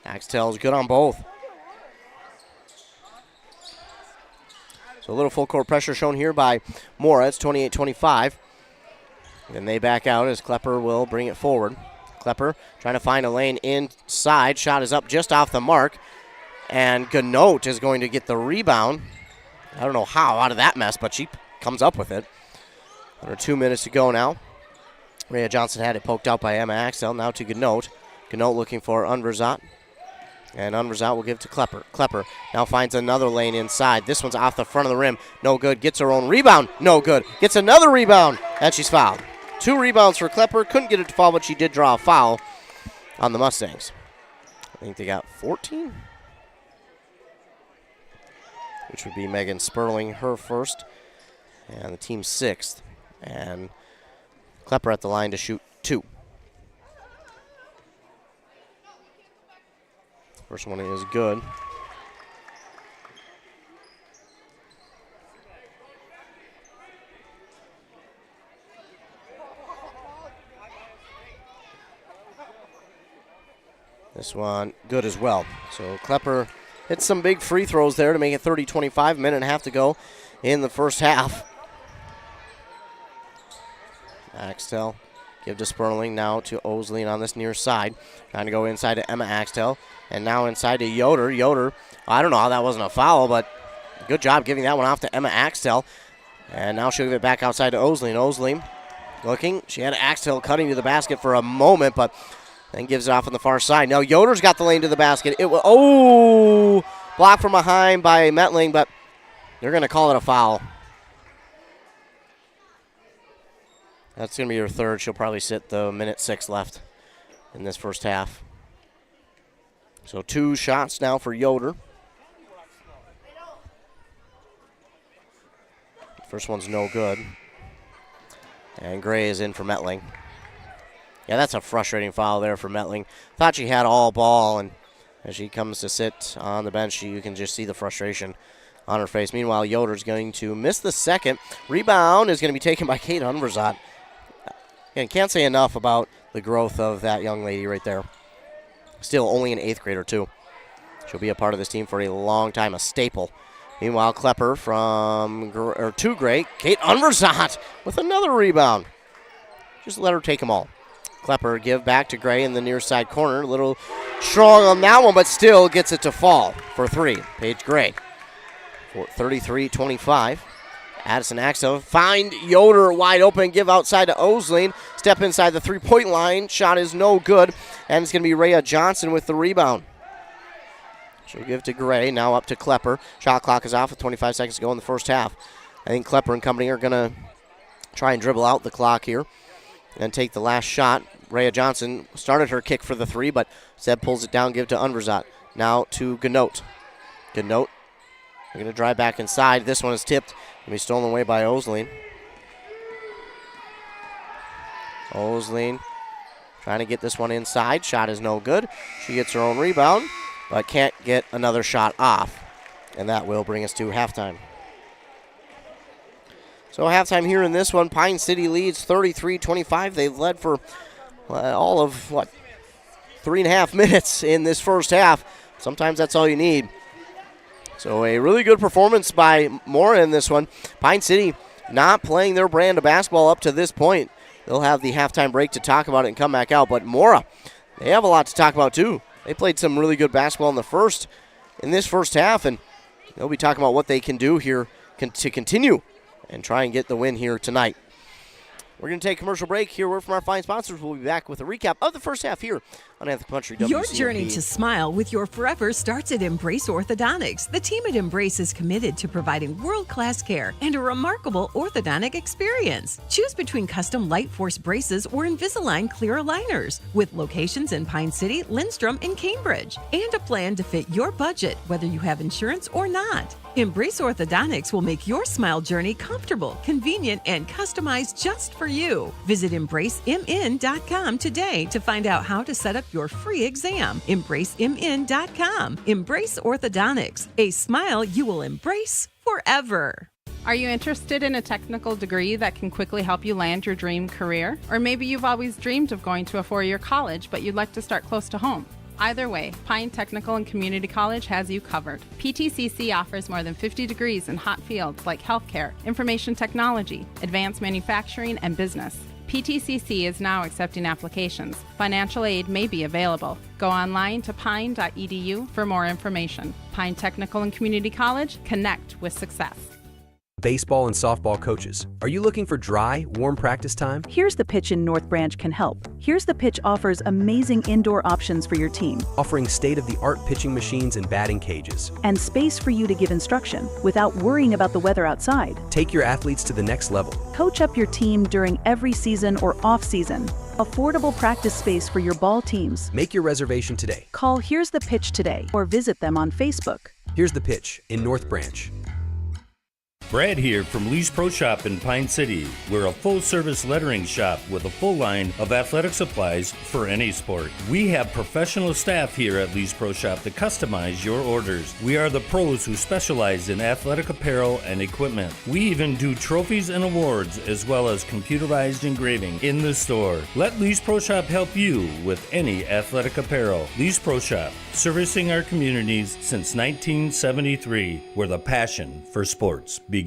Speaker 2: Axtell's good on both. So a little full court pressure shown here by Mora. It's 28-25. Then they back out as Klepper will bring it forward. Klepper trying to find a lane inside. Shot is up just off the mark. And Ganote is going to get the rebound. I don't know how out of that mess, but she comes up with it. Under 2 minutes to go now. Rhea Johnson had it poked out by Emma Axtell. Now to Ganote. Ganote looking for Unverzat. And Unverzat will give to Klepper. Klepper now finds another lane inside. This one's off the front of the rim. No good. Gets her own rebound. No good. Gets another rebound. And she's fouled. 2 rebounds for Klepper. Couldn't get it to fall, but she did draw a foul on the Mustangs. I think they got 14, which would be Megan Sperling, her first, and the team 6th. And Klepper at the line to shoot 2. First one is good. This one good as well. So Klepper hit some big free throws there to make it 30-25. Minute and a half to go in the first half. Axtell give to Sperling, now to Osleen on this near side. Trying to go inside to Emma Axtell. And now inside to Yoder. Yoder, I don't know how that wasn't a foul, but good job giving that one off to Emma Axtell. And now she'll give it back outside to Osleen. Osleen looking. She had Axtell cutting to the basket for a moment, but then gives it off on the far side. Now Yoder's got the lane to the basket. It will, blocked from behind by Metling, but they're going to call it a foul. That's going to be her third. She'll probably sit the minute 6 left in this first half. So 2 shots now for Yoder. First one's no good. And Gray is in for Metling. Yeah, that's a frustrating foul there for Metling. Thought she had all ball, and as she comes to sit on the bench, you can just see the frustration on her face. Meanwhile, Yoder's going to miss the second. Rebound is going to be taken by Kate Unverzat. And can't say enough about the growth of that young lady right there. Still only an 8th grader, too. She'll be a part of this team for a long time, a staple. Meanwhile, Klepper to Gray. Kate Unverzat with another rebound. Just let her take them all. Klepper give back to Gray in the near side corner. A little strong on that one, but still gets it to fall for 3. Paige Gray for 33-25. Addison Axtell find Yoder wide open, give outside to Osleen. Step inside the 3-point line. Shot is no good, and it's going to be Rhea Johnson with the rebound. She'll give to Gray, now up to Klepper. Shot clock is off with 25 seconds to go in the first half. I think Klepper and company are going to try and dribble out the clock here and take the last shot. Rhea Johnson started her kick for the 3, but Zeb pulls it down, give to Unverzat. Now to Ganote. Ganote, they're going to drive back inside. This one is tipped. Going to be stolen away by Osleen. Osleen trying to get this one inside. Shot is no good. She gets her own rebound, but can't get another shot off. And that will bring us to halftime. So halftime here in this one, Pine City leads 33-25. They've led for all of, 3.5 minutes in this first half. Sometimes that's all you need. So a really good performance by Mora in this one. Pine City not playing their brand of basketball up to this point. They'll have the halftime break to talk about it and come back out. But Mora, they have a lot to talk about too. They played some really good basketball in this first half, and they'll be talking about what they can do here to continue and try and get the win here tonight. We're going to take a commercial break. Here, word from our fine sponsors. We'll be back with a recap of the first half here on Anthem Country WCMP.
Speaker 11: Your journey to smile with your forever starts at Embrace Orthodontics. The team at Embrace is committed to providing world-class care and a remarkable orthodontic experience. Choose between custom Light Force braces or Invisalign clear aligners with locations in Pine City, Lindstrom, and Cambridge, and a plan to fit your budget, whether you have insurance or not. Embrace Orthodontics will make your smile journey comfortable, convenient, and customized just for you. Visit EmbraceMN.com today to find out how to set up your free exam. EmbraceMN.com. Embrace Orthodontics, a smile you will embrace forever.
Speaker 12: Are you interested in a technical degree that can quickly help you land your dream career? Or maybe you've always dreamed of going to a four-year college, but you'd like to start close to home. Either way, Pine Technical and Community College has you covered. PTCC offers more than 50 degrees in hot fields like healthcare, information technology, advanced manufacturing, and business. PTCC is now accepting applications. Financial aid may be available. Go online to pine.edu for more information. Pine Technical and Community College, connect with success.
Speaker 13: Baseball and softball coaches, are you looking for dry, warm practice time?
Speaker 14: Here's the Pitch in North Branch can help. Here's the Pitch offers amazing indoor options for your team.
Speaker 13: Offering state-of-the-art pitching machines and batting cages.
Speaker 14: And space for you to give instruction without worrying about the weather outside.
Speaker 13: Take your athletes to the next level.
Speaker 14: Coach up your team during every season or off-season. Affordable practice space for your ball teams.
Speaker 13: Make your reservation today.
Speaker 14: Call Here's the Pitch today or visit them on Facebook.
Speaker 13: Here's the Pitch in North Branch.
Speaker 15: Brad here from Lee's Pro Shop in Pine City. We're a full-service lettering shop with a full line of athletic supplies for any sport. We have professional staff here at Lee's Pro Shop to customize your orders. We are the pros who specialize in athletic apparel and equipment. We even do trophies and awards as well as computerized engraving in the store. Let Lee's Pro Shop help you with any athletic apparel. Lee's Pro Shop, servicing our communities since 1973, where the passion for sports begins.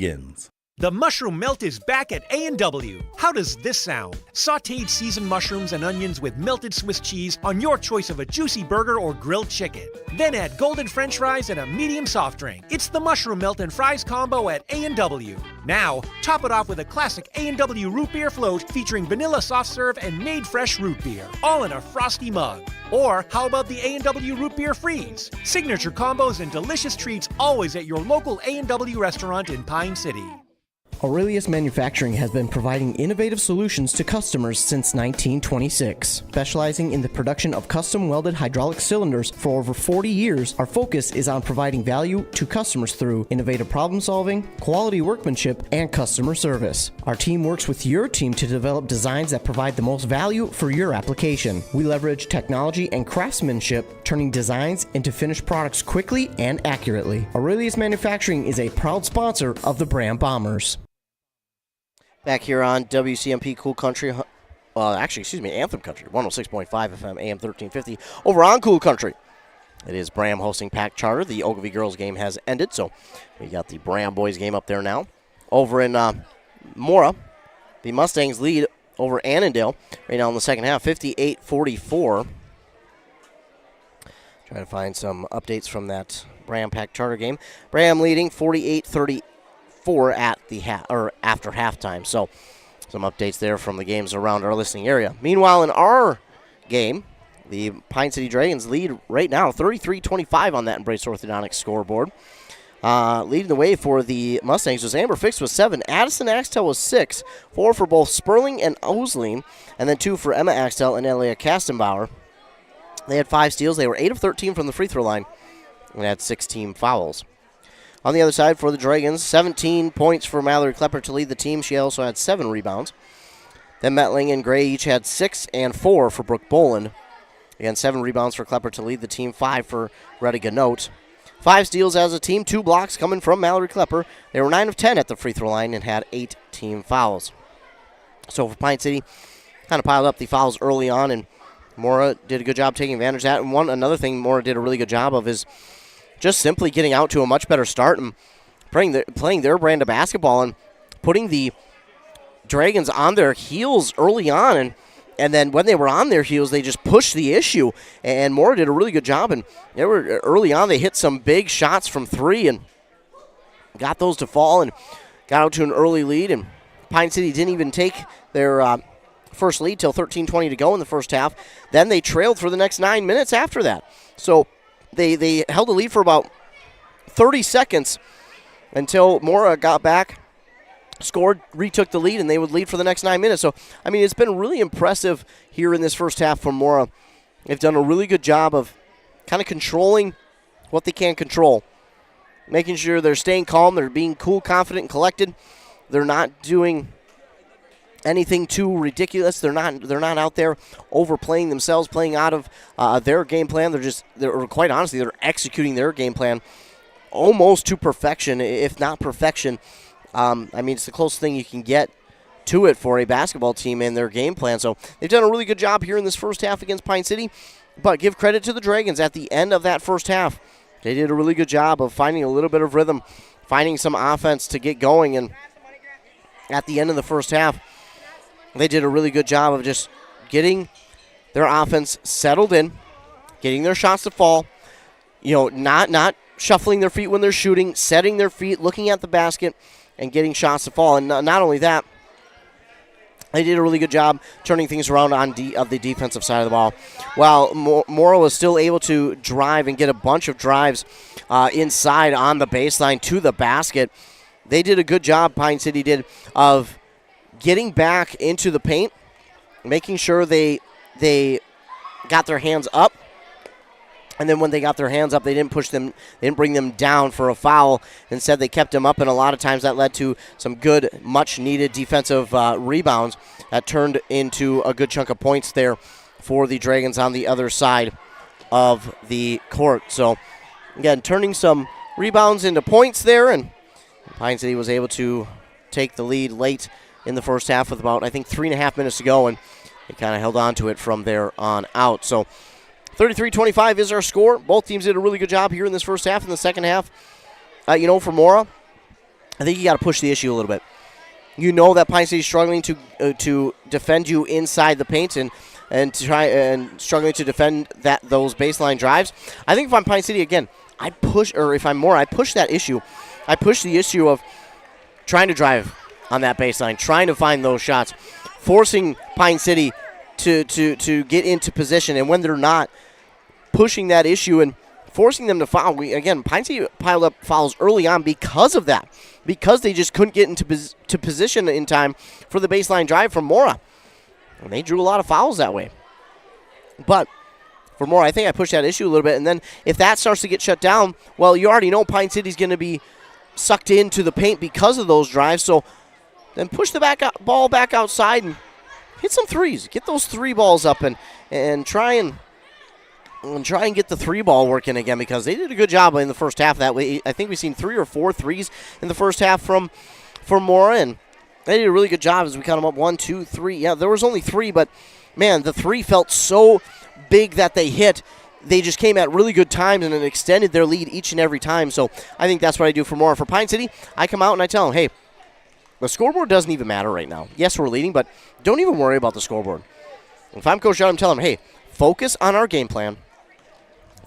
Speaker 16: The mushroom melt is back at A&W. How does this sound? Sautéed seasoned mushrooms and onions with melted Swiss cheese on your choice of a juicy burger or grilled chicken. Then add golden French fries and a medium soft drink. It's the mushroom melt and fries combo at A&W. Now, top it off with a classic A&W root beer float featuring vanilla soft serve and made fresh root beer, all in a frosty mug. Or how about the A&W root beer freeze? Signature combos and delicious treats always at your local A&W restaurant in Pine City.
Speaker 2: Aurelius Manufacturing has been providing innovative solutions to customers since 1926. Specializing in the production of custom welded hydraulic cylinders for over 40 years, our focus is on providing value to customers through innovative problem solving, quality workmanship, and customer service. Our team works with your team to develop designs that provide the most value for your application. We leverage technology and craftsmanship, turning designs into finished products quickly and accurately. Aurelius Manufacturing is a proud sponsor of the Bram Bombers. Back here on WCMP Cool Country, Anthem Country, 106.5 FM, AM 1350. Over on Cool Country, it is Bram hosting Pack Charter. The Ogilvie girls game has ended, so we got the Bram boys game up there now. Over in Mora, the Mustangs lead over Annandale right now in the second half, 58-44. Try to find some updates from that Bram Pack Charter game. Bram leading 48-34 at the after halftime. So some updates there from the games around our listening area. Meanwhile, in our game, the Pine City Dragons lead right now 33-25 on that Embrace Orthodontics scoreboard. Leading the way for the Mustangs was Amber Fix with 7. Addison Axtell was 6. 4 for both Sperling and Osling, and then 2 for Emma Axtell and Elia Kastenbauer. They had 5 steals. They were 8 of 13 from the free throw line and had 16 fouls. On the other side for the Dragons, 17 points for Mallory Klepper to lead the team. She also had 7 rebounds. Then Metling and Gray each had 6 and 4 for Brooke Boland. Again, 7 rebounds for Klepper to lead the team, 5 for Retta Ganote. 5 steals as a team, 2 blocks coming from Mallory Klepper. They were 9 of 10 at the free throw line and had 8 team fouls. So for Pine City, kind of piled up the fouls early on, and Mora did a good job taking advantage of that. And another thing Mora did a really good job of is just simply getting out to a much better start and playing their brand of basketball and putting the Dragons on their heels early on. And then when they were on their heels, they just pushed the issue. And Mora did a really good job. And early on, they hit some big shots from 3. And got those to fall and got out to an early lead. And Pine City didn't even take their first lead till 13:20 to go in the first half. Then they trailed for the next 9 minutes after that. So they held a lead for about 30 seconds until Mora got back, scored, retook the lead, and they would lead for the next 9 minutes. So, I mean, it's been really impressive here in this first half from Mora. They've done a really good job of kind of controlling what they can control, making sure they're staying calm, they're being cool, confident, and collected. They're not doing anything too ridiculous. They're not out there overplaying themselves, playing out of their game plan. They're quite honestly, they're executing their game plan almost to perfection, if not perfection. I mean, it's the closest thing you can get to it for a basketball team in their game plan. So they've done a really good job here in this first half against Pine City. But give credit to the Dragons at the end of that first half. They did a really good job of finding a little bit of rhythm, finding some offense to get going. And at the end of the first half, they did a really good job of just getting their offense settled in, getting their shots to fall, not shuffling their feet when they're shooting, setting their feet, looking at the basket, and getting shots to fall. And not only that, they did a really good job turning things around on the defensive side of the ball. While Mora was still able to drive and get a bunch of drives inside on the baseline to the basket, they did a good job, Pine City did, of getting back into the paint, making sure they got their hands up. And then when they got their hands up, they didn't push them, they didn't bring them down for a foul. Instead, they kept them up, and a lot of times that led to some good, much-needed defensive rebounds that turned into a good chunk of points there for the Dragons on the other side of the court. So, again, turning some rebounds into points there, and Pine City was able to take the lead late in the first half with about, I think, 3.5 minutes to go, and they kind of held on to it from there on out. So 33-25 is our score. Both teams did a really good job here in this first half. In the second half, for Mora, I think you got to push the issue a little bit. You know that Pine City is struggling to defend you inside the paint and struggling to defend those baseline drives. I think if I'm Pine City again, if I'm Mora, I push that issue. I push the issue of trying to drive on that baseline, trying to find those shots, forcing Pine City to get into position, and when they're not, pushing that issue and forcing them to foul. Pine City piled up fouls early on because of that, because they just couldn't get into position in time for the baseline drive from Mora. And they drew a lot of fouls that way. But for Mora, I think I pushed that issue a little bit, and then if that starts to get shut down, well, you already know Pine City's going to be sucked into the paint because of those drives, so then push the ball back outside and hit some threes. Get those three balls up and try and get the three ball working again, because they did a good job in the first half that way. I think we've seen 3 or 4 threes in the first half from Mora, and they did a really good job as we count them up. 1, 2, 3. Yeah, there was only 3, but man, the 3 felt so big that they hit. They just came at really good times and it extended their lead each and every time. So I think that's what I do for Mora. For Pine City, I come out and I tell them, hey, the scoreboard doesn't even matter right now. Yes, we're leading, but don't even worry about the scoreboard. If I'm Coach Young, I'm telling him, hey, focus on our game plan.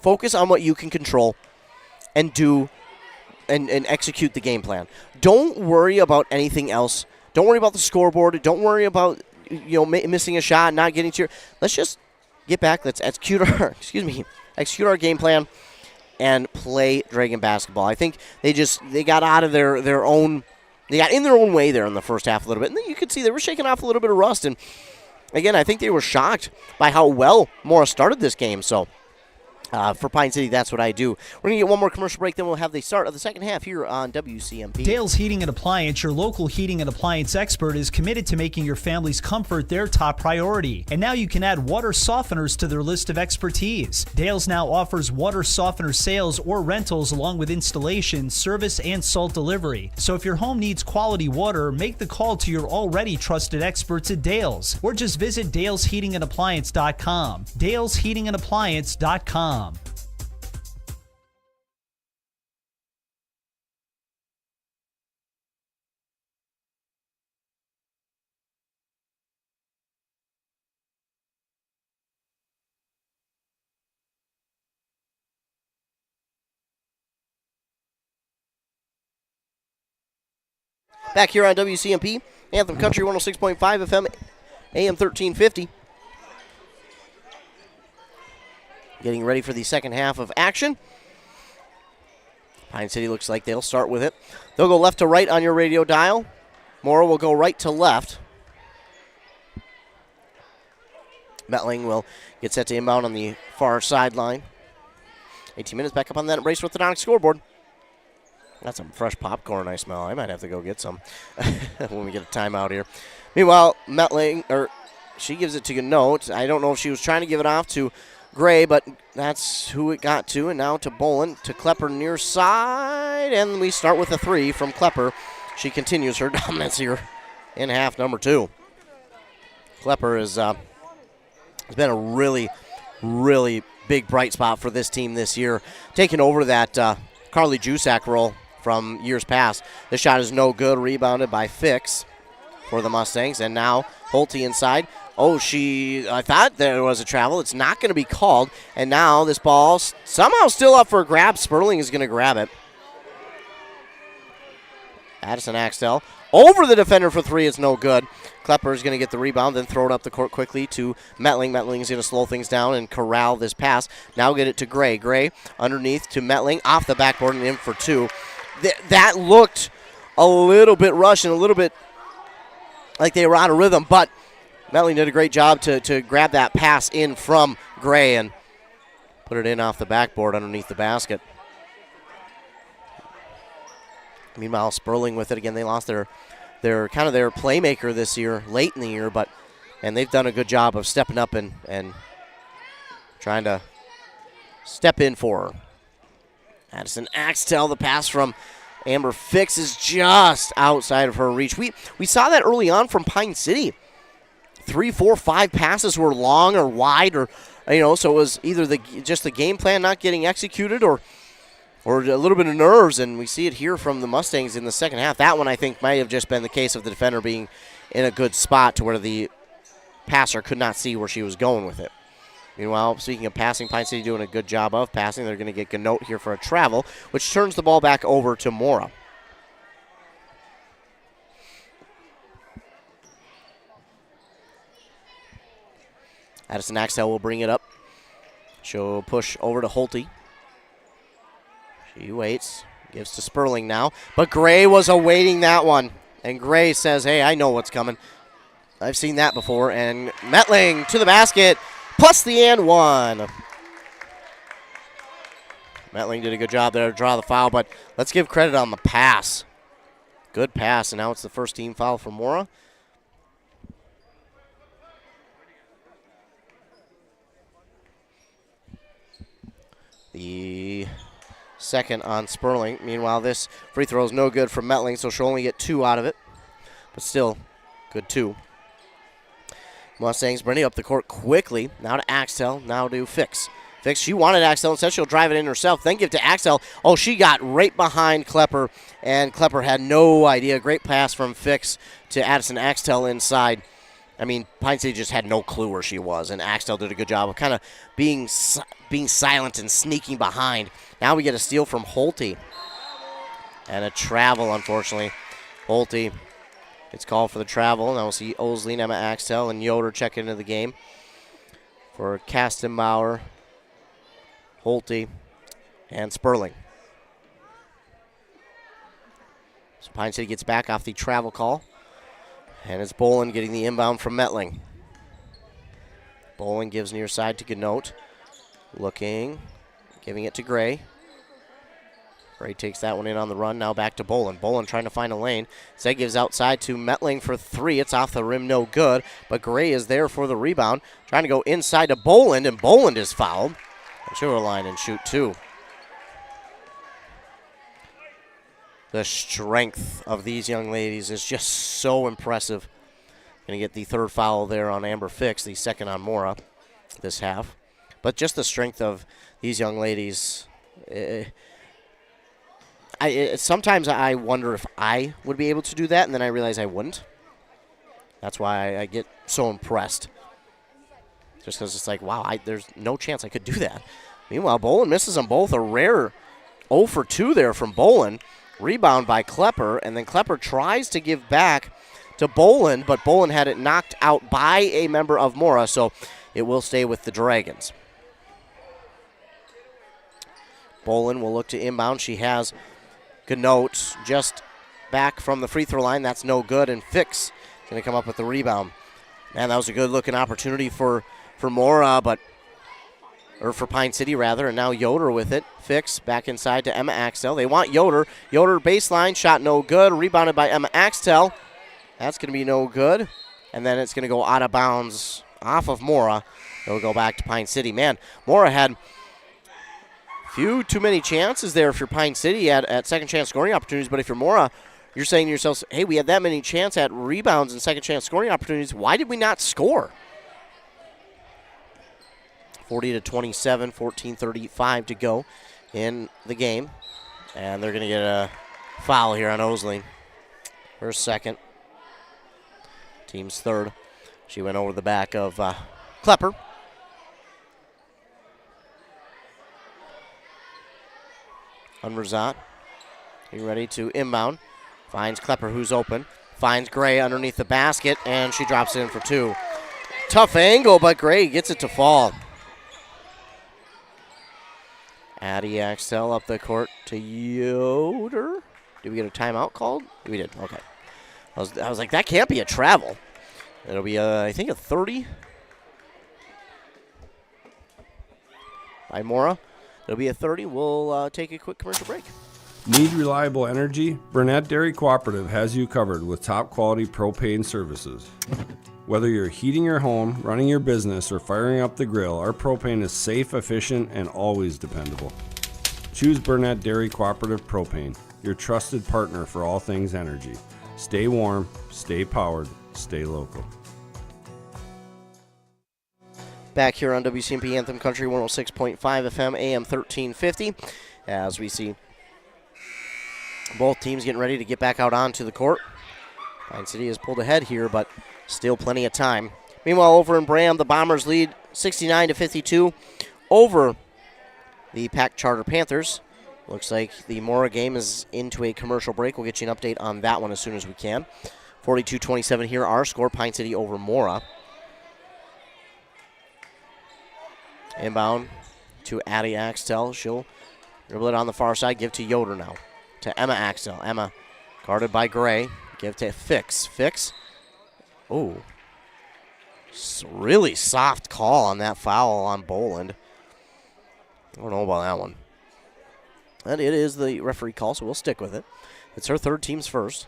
Speaker 2: Focus on what you can control and do and execute the game plan. Don't worry about anything else. Don't worry about the scoreboard. Don't worry about missing a shot, not getting to your. Let's just get back. Let's execute our game plan and play Dragon basketball. I think they got out of their own. They got in their own way there in the first half a little bit. And then you could see they were shaking off a little bit of rust. And, again, I think they were shocked by how well Mora started this game. So, for Pine City, that's what I do. We're going to get one more commercial break, then we'll have the start of the second half here on WCMP.
Speaker 17: Dale's Heating and Appliance, your local heating and appliance expert, is committed to making your family's comfort their top priority. And now you can add water softeners to their list of expertise. Dale's now offers water softener sales or rentals along with installation, service, and salt delivery. So if your home needs quality water, make the call to your already trusted experts at Dale's, or just visit dalesheatingandappliance.com. dalesheatingandappliance.com.
Speaker 2: Back here on WCMP, Anthem Country 106.5 FM, AM 1350. Getting ready for the second half of action. Pine City looks like they'll start with it. They'll go left to right on your radio dial. Mora will go right to left. Metling will get set to inbound on the far sideline. 18 minutes back up on that Embrace Orthodontic scoreboard. That's some fresh popcorn I smell. I might have to go get some when we get a timeout here. Meanwhile, Metling, she gives it to Ganote. I don't know if she was trying to give it off to Gray, but that's who it got to. And now to Bolin, to Klepper near side. And we start with a 3 from Klepper. She continues her dominance here in half number 2. Klepper has been a really, really big bright spot for this team this year, taking over that Carly Jusak role from years past. This shot is no good, rebounded by Fix for the Mustangs. And now Holte inside. I thought there was a travel. It's not going to be called. And now this ball somehow still up for a grab. Sperling is going to grab it. Addison Axtell over the defender for 3. It's no good. Klepper is going to get the rebound, then throw it up the court quickly to Metling. Metling is going to slow things down and corral this pass. Now get it to Gray. Gray underneath to Metling, off the backboard and in for 2. That looked a little bit rushed and a little bit like they were out of rhythm, but Metling did a great job to grab that pass in from Gray and put it in off the backboard underneath the basket. Meanwhile, Sperling with it again. They lost their playmaker this year, late in the year, and they've done a good job of stepping up and trying to step in for her. Addison Axtell, the pass from Amber Fix is just outside of her reach. We saw that early on from Pine City. 3, 4, 5 passes were long or wide, or so it was either just the game plan not getting executed or a little bit of nerves, and we see it here from the Mustangs in the second half. That one, I think, might have just been the case of the defender being in a good spot to where the passer could not see where she was going with it. Meanwhile, speaking of passing, Pine City doing a good job of passing. They're going to get Ganote here for a travel, which turns the ball back over to Mora. Addison Axtell will bring it up. She'll push over to Holte. She waits, gives to Sperling now, but Gray was awaiting that one. And Gray says, hey, I know what's coming. I've seen that before. And Metling to the basket, plus the and 1. Metling did a good job there to draw the foul, but let's give credit on the pass. Good pass, and now it's the first team foul for Mora. The second on Sperling. Meanwhile, this free throw is no good from Metling, so she'll only get 2 out of it. But still, good 2. Mustangs bringing up the court quickly. Now to Axtell, now to Fix. Fix, she wanted Axtell, instead she'll drive it in herself, then give to Axtell. Oh, she got right behind Klepper, and Klepper had no idea. Great pass from Fix to Addison Axtell inside. I mean, Pine City just had no clue where she was, and Axtell did a good job of kind of being silent and sneaking behind. Now we get a steal from Holte. And a travel, unfortunately. Holte, it's called for the travel. Now we'll see Osley, Emma Axtell, and Yoder check into the game for Kastenbauer, Holte, and Sperling. So Pine City gets back off the travel call. And it's Bolin getting the inbound from Metling. Bolin gives near side to Ganote. Looking, giving it to Gray. Gray takes that one in on the run. Now back to Bolin. Bolin trying to find a lane. Zed gives outside to Metling for 3. It's off the rim, no good. But Gray is there for the rebound. Trying to go inside to Boland, and Boland is fouled. And she'll line and shoot 2. The strength of these young ladies is just so impressive. Going to get the 3rd foul there on Amber Fix, the 2nd on Mora this half. But just the strength of these young ladies. Sometimes I wonder if I would be able to do that, and then I realize I wouldn't. That's why I get so impressed. Just because it's like, wow, there's no chance I could do that. Meanwhile, Bolin misses them both. A rare 0 for 2 there from Bolin. Rebound by Klepper, and then Klepper tries to give back to Boland, but Boland had it knocked out by a member of Mora, so it will stay with the Dragons. Boland will look to inbound. She has Ganote just back from the free throw line. That's no good, and Fix going to come up with the rebound. Man, that was a good-looking opportunity for Mora, or for Pine City, rather, and now Yoder with it. Fix back inside to Emma Axtell. They want Yoder. Yoder baseline, shot no good, rebounded by Emma Axtell. That's going to be no good, and then it's going to go out of bounds off of Mora. It'll go back to Pine City. Man, Mora had few too many chances there if you're Pine City at second chance scoring opportunities, but if you're Mora, you're saying to yourselves, hey, we had that many chances at rebounds and second chance scoring opportunities. Why did we not score? 40-27, 14:35 to go in the game. And they're going to get a foul here on Osling. Her second. Team's third. She went over the back of Klepper. Unverzat, getting ready to inbound. Finds Klepper, who's open. Finds Gray underneath the basket, and she drops it in for two. Tough angle, but Gray gets it to fall. Addie Axtell up the court to Yoder. Did we get a timeout called? We did, okay. I was like, that can't be a travel. It'll be, I think, a 30 by Mora. It'll be a 30. We'll take a quick commercial break.
Speaker 18: Need reliable energy? Burnett Dairy Cooperative has you covered with top quality propane services. Whether you're heating your home, running your business, or firing up the grill, our propane is safe, efficient, and always dependable. Choose Burnett Dairy Cooperative Propane, your trusted partner for all things energy. Stay warm, stay powered, stay local.
Speaker 2: Back here on WCMP Anthem Country 106.5 FM, AM 1350, as we see both teams getting ready to get back out onto the court. Pine City has pulled ahead here, but still plenty of time. Meanwhile, over in Bram, the Bombers lead 69-52 over the Pack Charter Panthers. Looks like the Mora game is into a commercial break. We'll get you an update on that one as soon as we can. 42-27 here, our score, Pine City over Mora. Inbound to Addie Axtell. She'll dribble it on the far side, give to Yoder now. To Emma Axtell. Emma guarded by Gray. Give to Fix. Fix. Oh. Really soft call on that foul on Boland. I don't know about that one. And it is the referee call, so we'll stick with it. It's her third, team's first.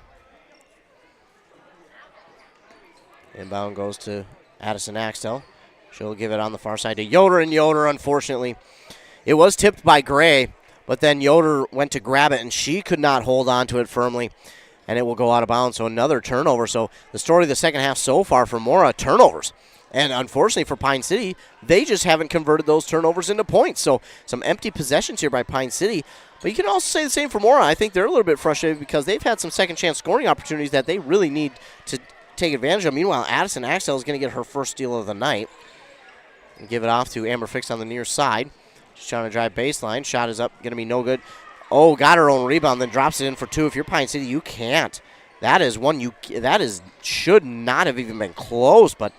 Speaker 2: Inbound goes to Addison Axtell. She'll give it on the far side to Yoder, and Yoder, unfortunately, it was tipped by Gray, but then Yoder went to grab it, and she could not hold on to it firmly, and it will go out of bounds. So another turnover. So the story of the second half so far for Mora, turnovers. And unfortunately for Pine City, they just haven't converted those turnovers into points. So some empty possessions here by Pine City. But you can also say the same for Mora. I think they're a little bit frustrated because they've had some second chance scoring opportunities that they really need to take advantage of. Meanwhile, Addison Axtell is going to get her first steal of the night. And give it off to Amber Fix on the near side. She's trying to drive baseline. Shot is up, going to be no good. Oh, got her own rebound, then drops it in for two. If you're Pine City, you can't. That is one should not have even been close, but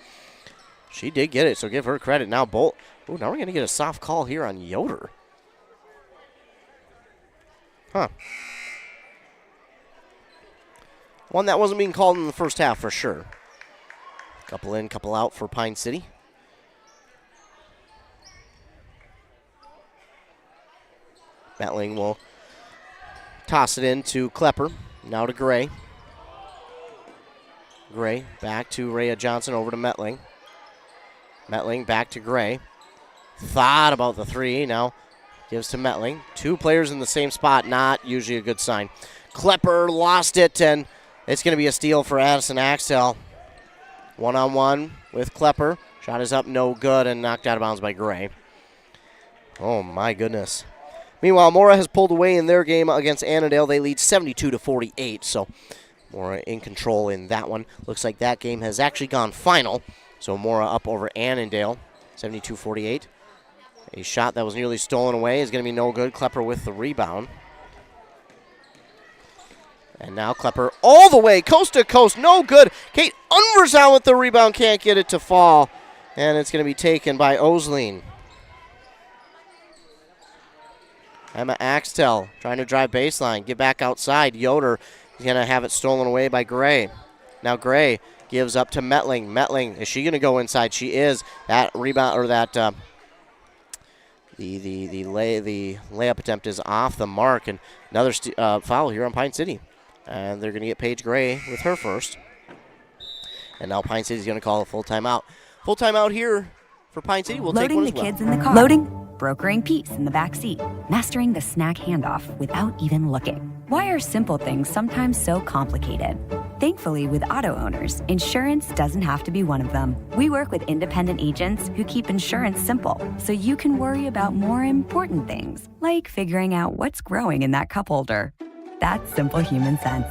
Speaker 2: she did get it, so give her credit. Now now we're going to get a soft call here on Yoder. Huh. One that wasn't being called in the first half for sure. Couple in, couple out for Pine City. Metling will toss it in to Klepper. Now to Gray. Gray back to Rhea Johnson, over to Metling. Metling back to Gray. Thought about the three. Now gives to Metling. Two players in the same spot, not usually a good sign. Klepper lost it, and it's going to be a steal for Addison Axtell. One-on-one with Klepper. Shot is up, no good, and knocked out of bounds by Gray. Oh, my goodness. Meanwhile, Mora has pulled away in their game against Annandale. They lead 72-48, so Mora in control in that one. Looks like that game has actually gone final. So Mora up over Annandale, 72-48. A shot that was nearly stolen away is going to be no good. Klepper with the rebound. And now Klepper all the way, coast to coast, no good. Kate Unverzon with the rebound, can't get it to fall. And it's going to be taken by Osleen. Emma Axtell trying to drive baseline, get back outside. Yoder is going to have it stolen away by Gray. Now Gray gives up to Metling. Metling, is she going to go inside? She is. That rebound, or that the layup attempt is off the mark, and another foul here on Pine City. And they're going to get Paige Gray with her first. And now Pine City's going to call a full timeout. Full timeout here for Pine City. We'll take one as well.
Speaker 19: Loading the kids in the car. Loading, brokering peace in the back seat. Mastering the snack handoff without even looking. Why are simple things sometimes so complicated? Thankfully, with auto owners, insurance doesn't have to be one of them. We work with independent agents who keep insurance simple, so you can worry about more important things, like figuring out what's growing in that cup holder. That's simple human sense.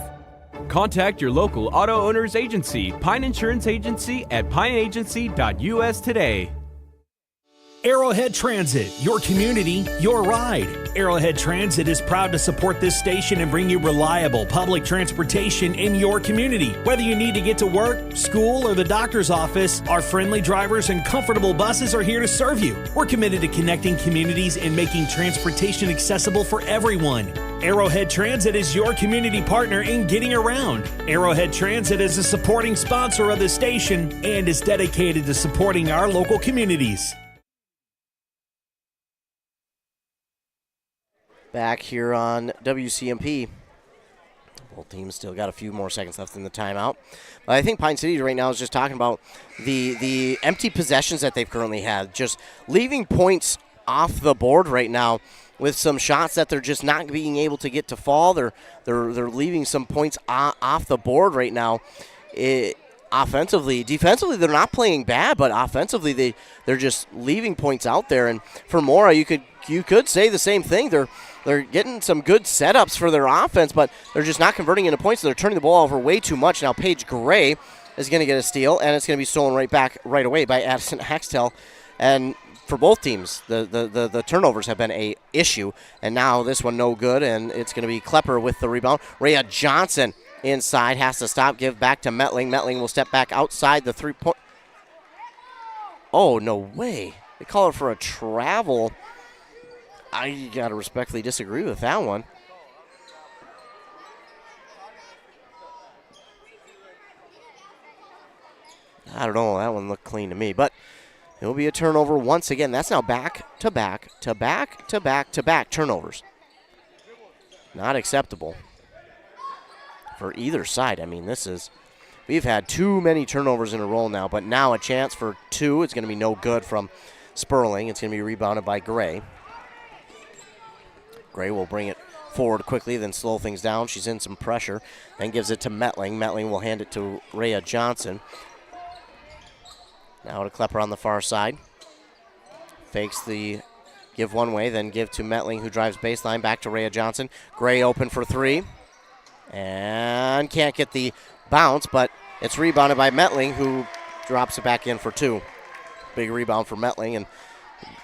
Speaker 8: Contact your local auto owner's agency, Pine Insurance Agency at pineagency.us today.
Speaker 16: Arrowhead Transit, your community, your ride. Arrowhead Transit is proud to support this station and bring you reliable public transportation in your community. Whether you need to get to work, school, or the doctor's office, our friendly drivers and comfortable buses are here to serve you. We're committed to connecting communities and making transportation accessible for everyone. Arrowhead Transit is your community partner in getting around. Arrowhead Transit is a supporting sponsor of the station and is dedicated to supporting our local communities.
Speaker 2: Back here on WCMP. Both teams still got a few more seconds left in the timeout. But I think Pine City right now is just talking about the empty possessions that they've currently had. Just leaving points off the board right now with some shots that they're just not being able to get to fall. They're leaving some points off the board right now. Offensively, defensively, they're not playing bad, but offensively, they're just leaving points out there. And for Mora, you could say the same thing. They're getting some good setups for their offense, but they're just not converting into points. So they're turning the ball over way too much. Now Paige Gray is going to get a steal, and it's going to be stolen right away by Addison Axtell. And for both teams, the turnovers have been a issue, and now this one no good, and it's going to be Klepper with the rebound. Rhea Johnson inside, has to stop, give back to Metling. Metling will step back outside the three-point. Oh, no way. They call it for a travel. I got to respectfully disagree with that one. I don't know. That one looked clean to me, but it will be a turnover once again. That's now back-to-back turnovers. Not acceptable for either side. I mean, we've had too many turnovers in a row now, but now a chance for two. It's going to be no good from Sperling. It's going to be rebounded by Gray. Gray will bring it forward quickly, then slow things down. She's in some pressure, then gives it to Metling. Metling will hand it to Rhea Johnson. Now to Klepper on the far side. Fakes the give one way, then give to Metling, who drives baseline. Back to Rhea Johnson. Gray open for three. And can't get the bounce, but it's rebounded by Metling, who drops it back in for two. Big rebound for Metling, and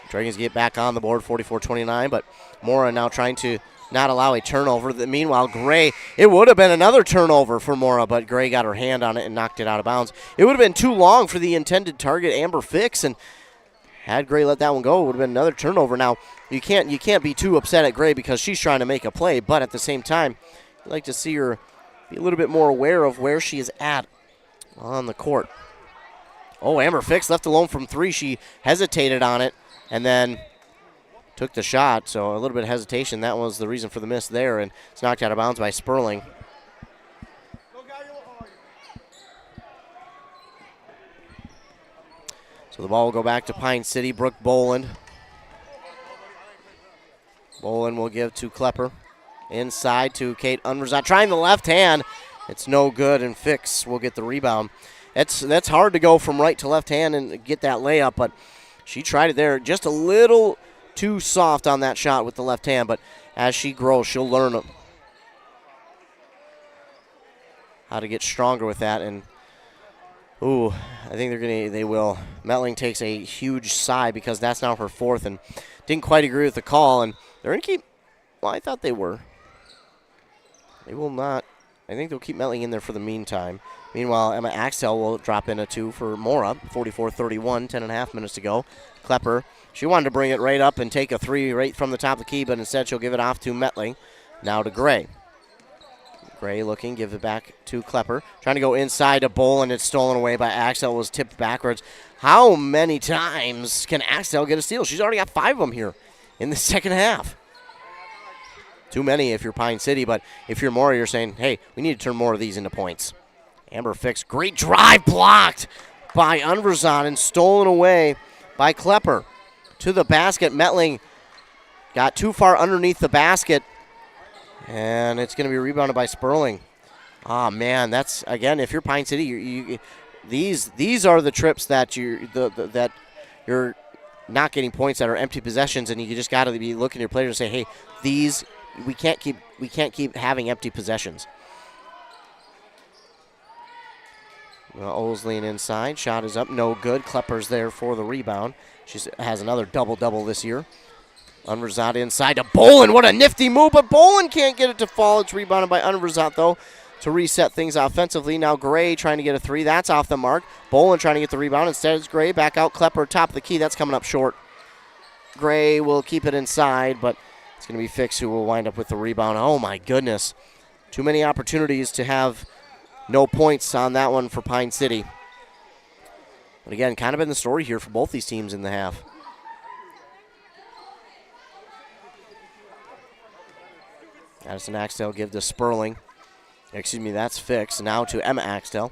Speaker 2: Dragons get back on the board, 44-29, but Mora now trying to not allow a turnover. Meanwhile, Gray, it would have been another turnover for Mora, but Gray got her hand on it and knocked it out of bounds. It would have been too long for the intended target, Amber Fix, and had Gray let that one go, it would have been another turnover. Now, you can't be too upset at Gray because she's trying to make a play, but at the same time, I'd like to see her be a little bit more aware of where she is at on the court. Oh, Amber Fix left alone from three. She hesitated on it and then took the shot, so a little bit of hesitation. That was the reason for the miss there, and it's knocked out of bounds by Sperling. So the ball will go back to Pine City. Brooke Boland. Boland will give to Klepper. Inside to Kate Unverzon. Trying the left hand. It's no good, and Fix will get the rebound. That's hard to go from right to left hand and get that layup, but she tried it there. Just a little too soft on that shot with the left hand, but as she grows, she'll learn how to get stronger with that. And ooh, I think they will. Metling takes a huge sigh because that's now her fourth, and didn't quite agree with the call. And they're going to keep. Well, I thought they were. They will not I think they'll keep Metling in there for the meantime. Meanwhile, Emma Axtell will drop in a 2 for Mora. 44-31, 10.5 minutes to go. Klepper, she wanted to bring it right up and take a 3 right from the top of the key, but instead she'll give it off to Metling. Now to Gray. Gray looking, give it back to Klepper. Trying to go inside to Bowl, and it's stolen away by Axtell. Was tipped backwards. How many times can Axtell get a steal? She's already got 5 of them here in the second half. Too many if you're Pine City, but if you're Mora, you're saying, hey, we need to turn more of these into points. Amber Fix, great drive, blocked by Unverzon and stolen away by Klepper. To the basket, Metling got too far underneath the basket, and it's going to be rebounded by Sperling. Ah, man, that's, again, if you're Pine City, these are the trips that that you're not getting points that are empty possessions, and you just got to be looking at your players and say, hey, these we can't keep having empty possessions. Osleen inside, shot is up, no good. Klepper's there for the rebound. She has another double-double this year. Unverzat inside to Bolin. What a nifty move, but Bolin can't get it to fall. It's rebounded by Unverzat, though, to reset things offensively. Now Gray trying to get a 3. That's off the mark. Bolin trying to get the rebound. Instead it's Gray. Back out Klepper, top of the key. That's coming up short. Gray will keep it inside, but it's going to be Fix who will wind up with the rebound. Oh, my goodness. Too many opportunities to have no points on that one for Pine City. But again, kind of been the story here for both these teams in the half. Addison Axtell give to Sperling. Excuse me, that's Fix. Now to Emma Axtell.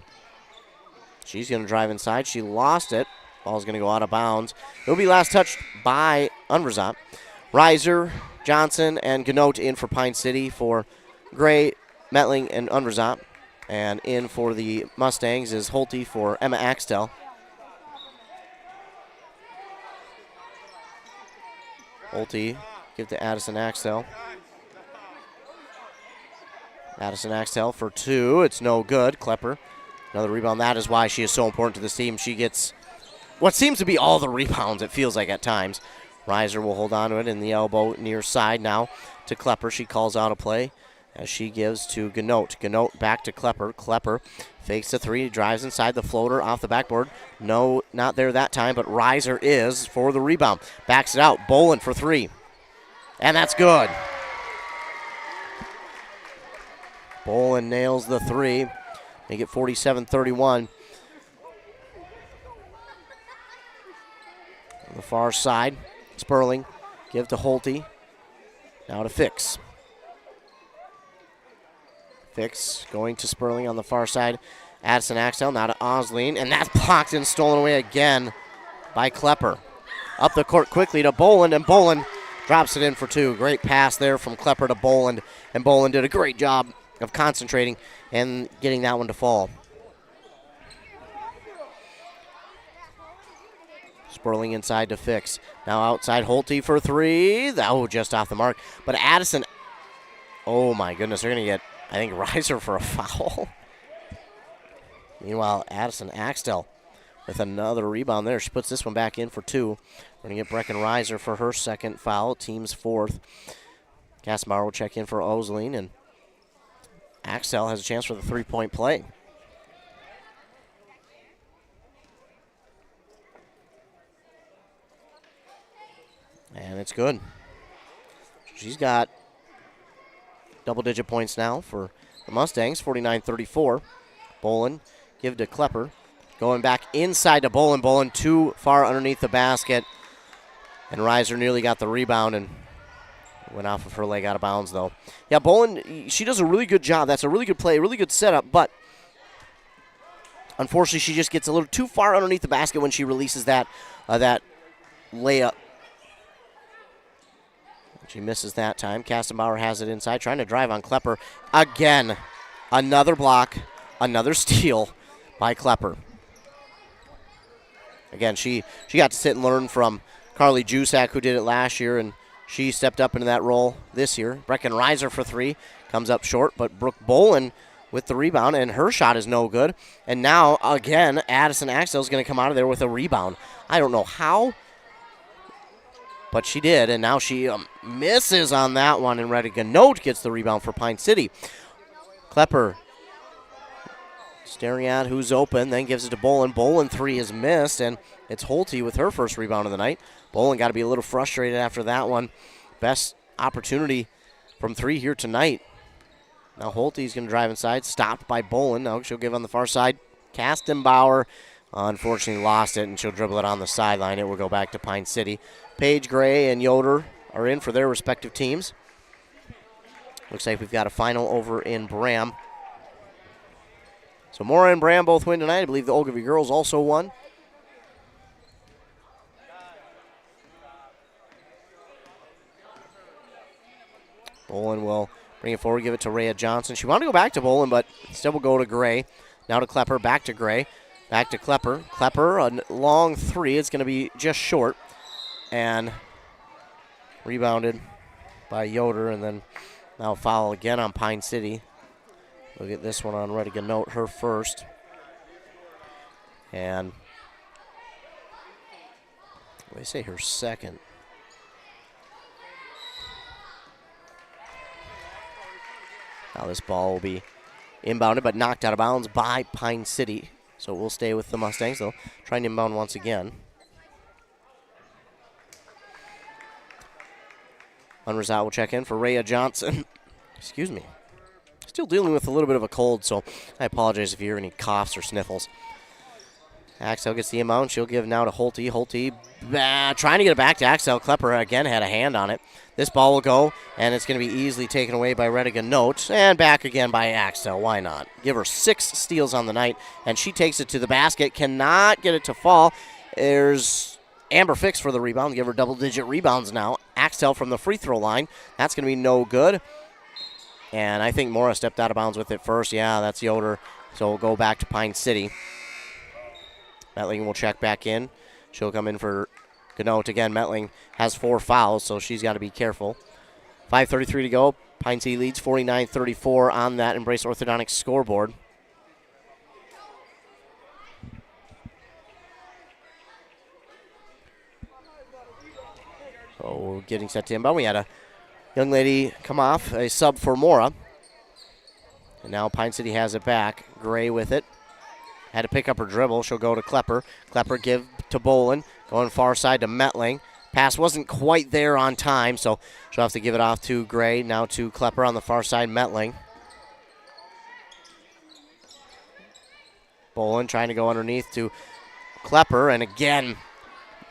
Speaker 2: She's going to drive inside. She lost it. Ball's going to go out of bounds. It'll be last touched by Unverzat. Reiser, Johnson, and Ganote in for Pine City. For Gray, Metling, and Unverzat. And in for the Mustangs is Holte for Emma Axtell. Holte give to Addison Axtell. Addison Axtell for 2. It's no good. Klepper, another rebound. That is why she is so important to this team. She gets what seems to be all the rebounds, it feels like at times. Reiser will hold on to it in the elbow near side now to Klepper. She calls out a play as she gives to Ganote. Ganote back to Klepper. Klepper fakes a 3, drives inside the floater off the backboard. No, not there that time, but Reiser is for the rebound. Backs it out. Bolin for 3. And that's good. Bolin nails the 3. Make it 47-31. On the far side, Sperling give to Holte. Now to Fix. Fix going to Sperling on the far side. Addison Axtell now to Osleen, and that's blocked and stolen away again by Klepper. Up the court quickly to Boland, and Boland drops it in for 2. Great pass there from Klepper to Boland, and Boland did a great job of concentrating and getting that one to fall. Sperling inside to Fix. Now outside Holte for 3. Oh, just off the mark. But Addison, oh my goodness, they're going to get, I think, Reiser for a foul. Meanwhile, Addison Axtell with another rebound there. She puts this one back in for 2. We're going to get Brecken Reiser for her second foul, team's 4th. Gassmauer will check in for Osleen, and Axtell has a chance for the 3-point play. And it's good. She's got double-digit points now for the Mustangs, 49-34. Bolin give to Klepper. Going back inside to Bolin. Bolin too far underneath the basket. And Reiser nearly got the rebound and went off of her leg out of bounds, though. Yeah, Bolin, she does a really good job. That's a really good play, really good setup, but unfortunately she just gets a little too far underneath the basket when she releases that layup. She misses that time. Kastenbauer has it inside, trying to drive on Klepper. Again, another block, another steal by Klepper. Again, she got to sit and learn from Carly Jusak, who did it last year, and she stepped up into that role this year. Brecken Reiser for 3, comes up short, but Brooke Bolin with the rebound, and her shot is no good. And now, again, Addison Axtell is going to come out of there with a rebound. I don't know how, but she did, and now she misses on that one, and Reddy Ganote gets the rebound for Pine City. Klepper Staring at who's open, then gives it to Bolin. Bolin 3 is missed, and it's Holte with her first rebound of the night. Bolin got to be a little frustrated after that one. Best opportunity from 3 here tonight. Now Holte's going to drive inside, stopped by Bolin. Now she'll give on the far side. Kastenbauer unfortunately lost it, and she'll dribble it on the sideline. It will go back to Pine City. Paige Gray and Yoder are in for their respective teams. Looks like we've got a final over in Bram. So Mora and Bram both win tonight. I believe the Ogilvie girls also won. Bolin will bring it forward, give it to Rhea Johnson. She wanted to go back to Bolin, but still will go to Gray. Now to Klepper, back to Gray, back to Klepper. Klepper, a long 3. It's going to be just short. And rebounded by Yoder, and then now foul again on Pine City. We'll get this one on Redigan-Note, her first. And they say her second. Now this ball will be inbounded, but knocked out of bounds by Pine City. So we'll stay with the Mustangs. They'll try and inbound once again. Unresolved will check in for Rhea Johnson. Excuse me. Still dealing with a little bit of a cold, so I apologize if you hear any coughs or sniffles. Axel gets the inbound. She'll give now to Holte. Holte trying to get it back to Axel. Klepper again had a hand on it. This ball will go, and it's going to be easily taken away by Redigan-Note. And back again by Axel. Why not? Give her 6 steals on the night, and she takes it to the basket. Cannot get it to fall. There's Amber Fix for the rebound. Give her double-digit rebounds now. Axel from the free throw line. That's going to be no good. And I think Mora stepped out of bounds with it first. Yeah, that's Yoder. So we'll go back to Pine City. Metling will check back in. She'll come in for Ganote again. Metling has 4 fouls, so she's got to be careful. 5:33 to go. Pine City leads 49-34 on that Embrace Orthodontics scoreboard. So getting set to inbound. We had a young lady come off, a sub for Mora. And now Pine City has it back. Gray with it. Had to pick up her dribble. She'll go to Klepper. Klepper give to Bolin. Going far side to Metling. Pass wasn't quite there on time, so she'll have to give it off to Gray. Now to Klepper on the far side, Metling. Bolin trying to go underneath to Klepper, and again,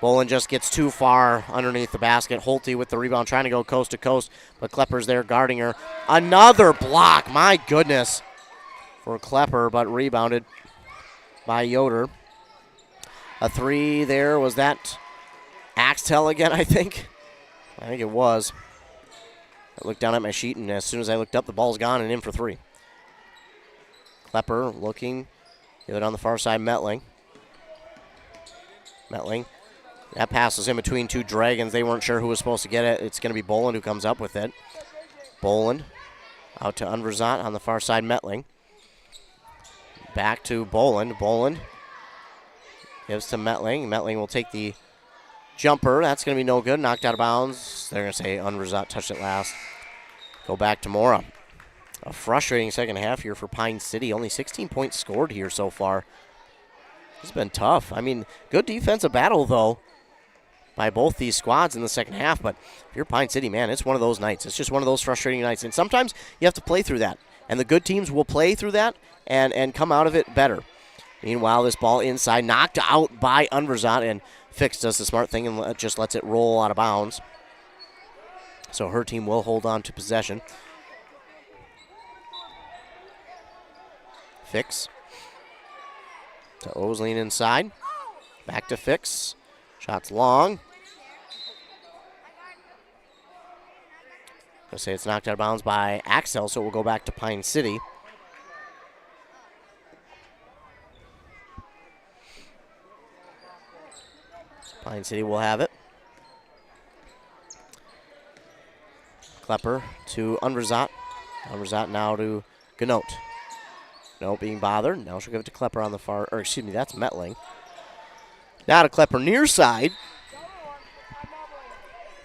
Speaker 2: Bolin just gets too far underneath the basket. Holte with the rebound, trying to go coast to coast, but Klepper's there guarding her. Another block, my goodness, for Klepper, but rebounded by Yoder. A 3 there. Was that Axtell again, I think? I think it was. I looked down at my sheet, and as soon as I looked up, the ball's gone and in for 3. Klepper looking. Give it on the far side, Metling. Metling. That pass was in between 2 Dragons. They weren't sure who was supposed to get it. It's going to be Bolin who comes up with it. Bolin out to Unverzant on the far side, Metling. Back to Bolin. Bolin gives to Metling. Metling will take the jumper. That's going to be no good. Knocked out of bounds. They're going to say Unverzant touched it last. Go back to Mora. A frustrating second half here for Pine City. Only 16 points scored here so far. It's been tough. I mean, good defensive battle, though, by both these squads in the second half. But if you're Pine City, man, it's one of those nights. It's just one of those frustrating nights. And sometimes you have to play through that. And the good teams will play through that and come out of it better. Meanwhile, this ball inside, knocked out by Unverzant, and Fix does the smart thing and just lets it roll out of bounds. So her team will hold on to possession. Fix to Osleen inside. Back to Fix. Shots long. I'll say it's knocked out of bounds by Axel, so we'll go back to Pine City. Pine City will have it. Klepper to Unverzant. Unverzant now to Ganote. No being bothered. Now she'll give it to Klepper on the far, or excuse me, that's Metling. Now to Klepper near side.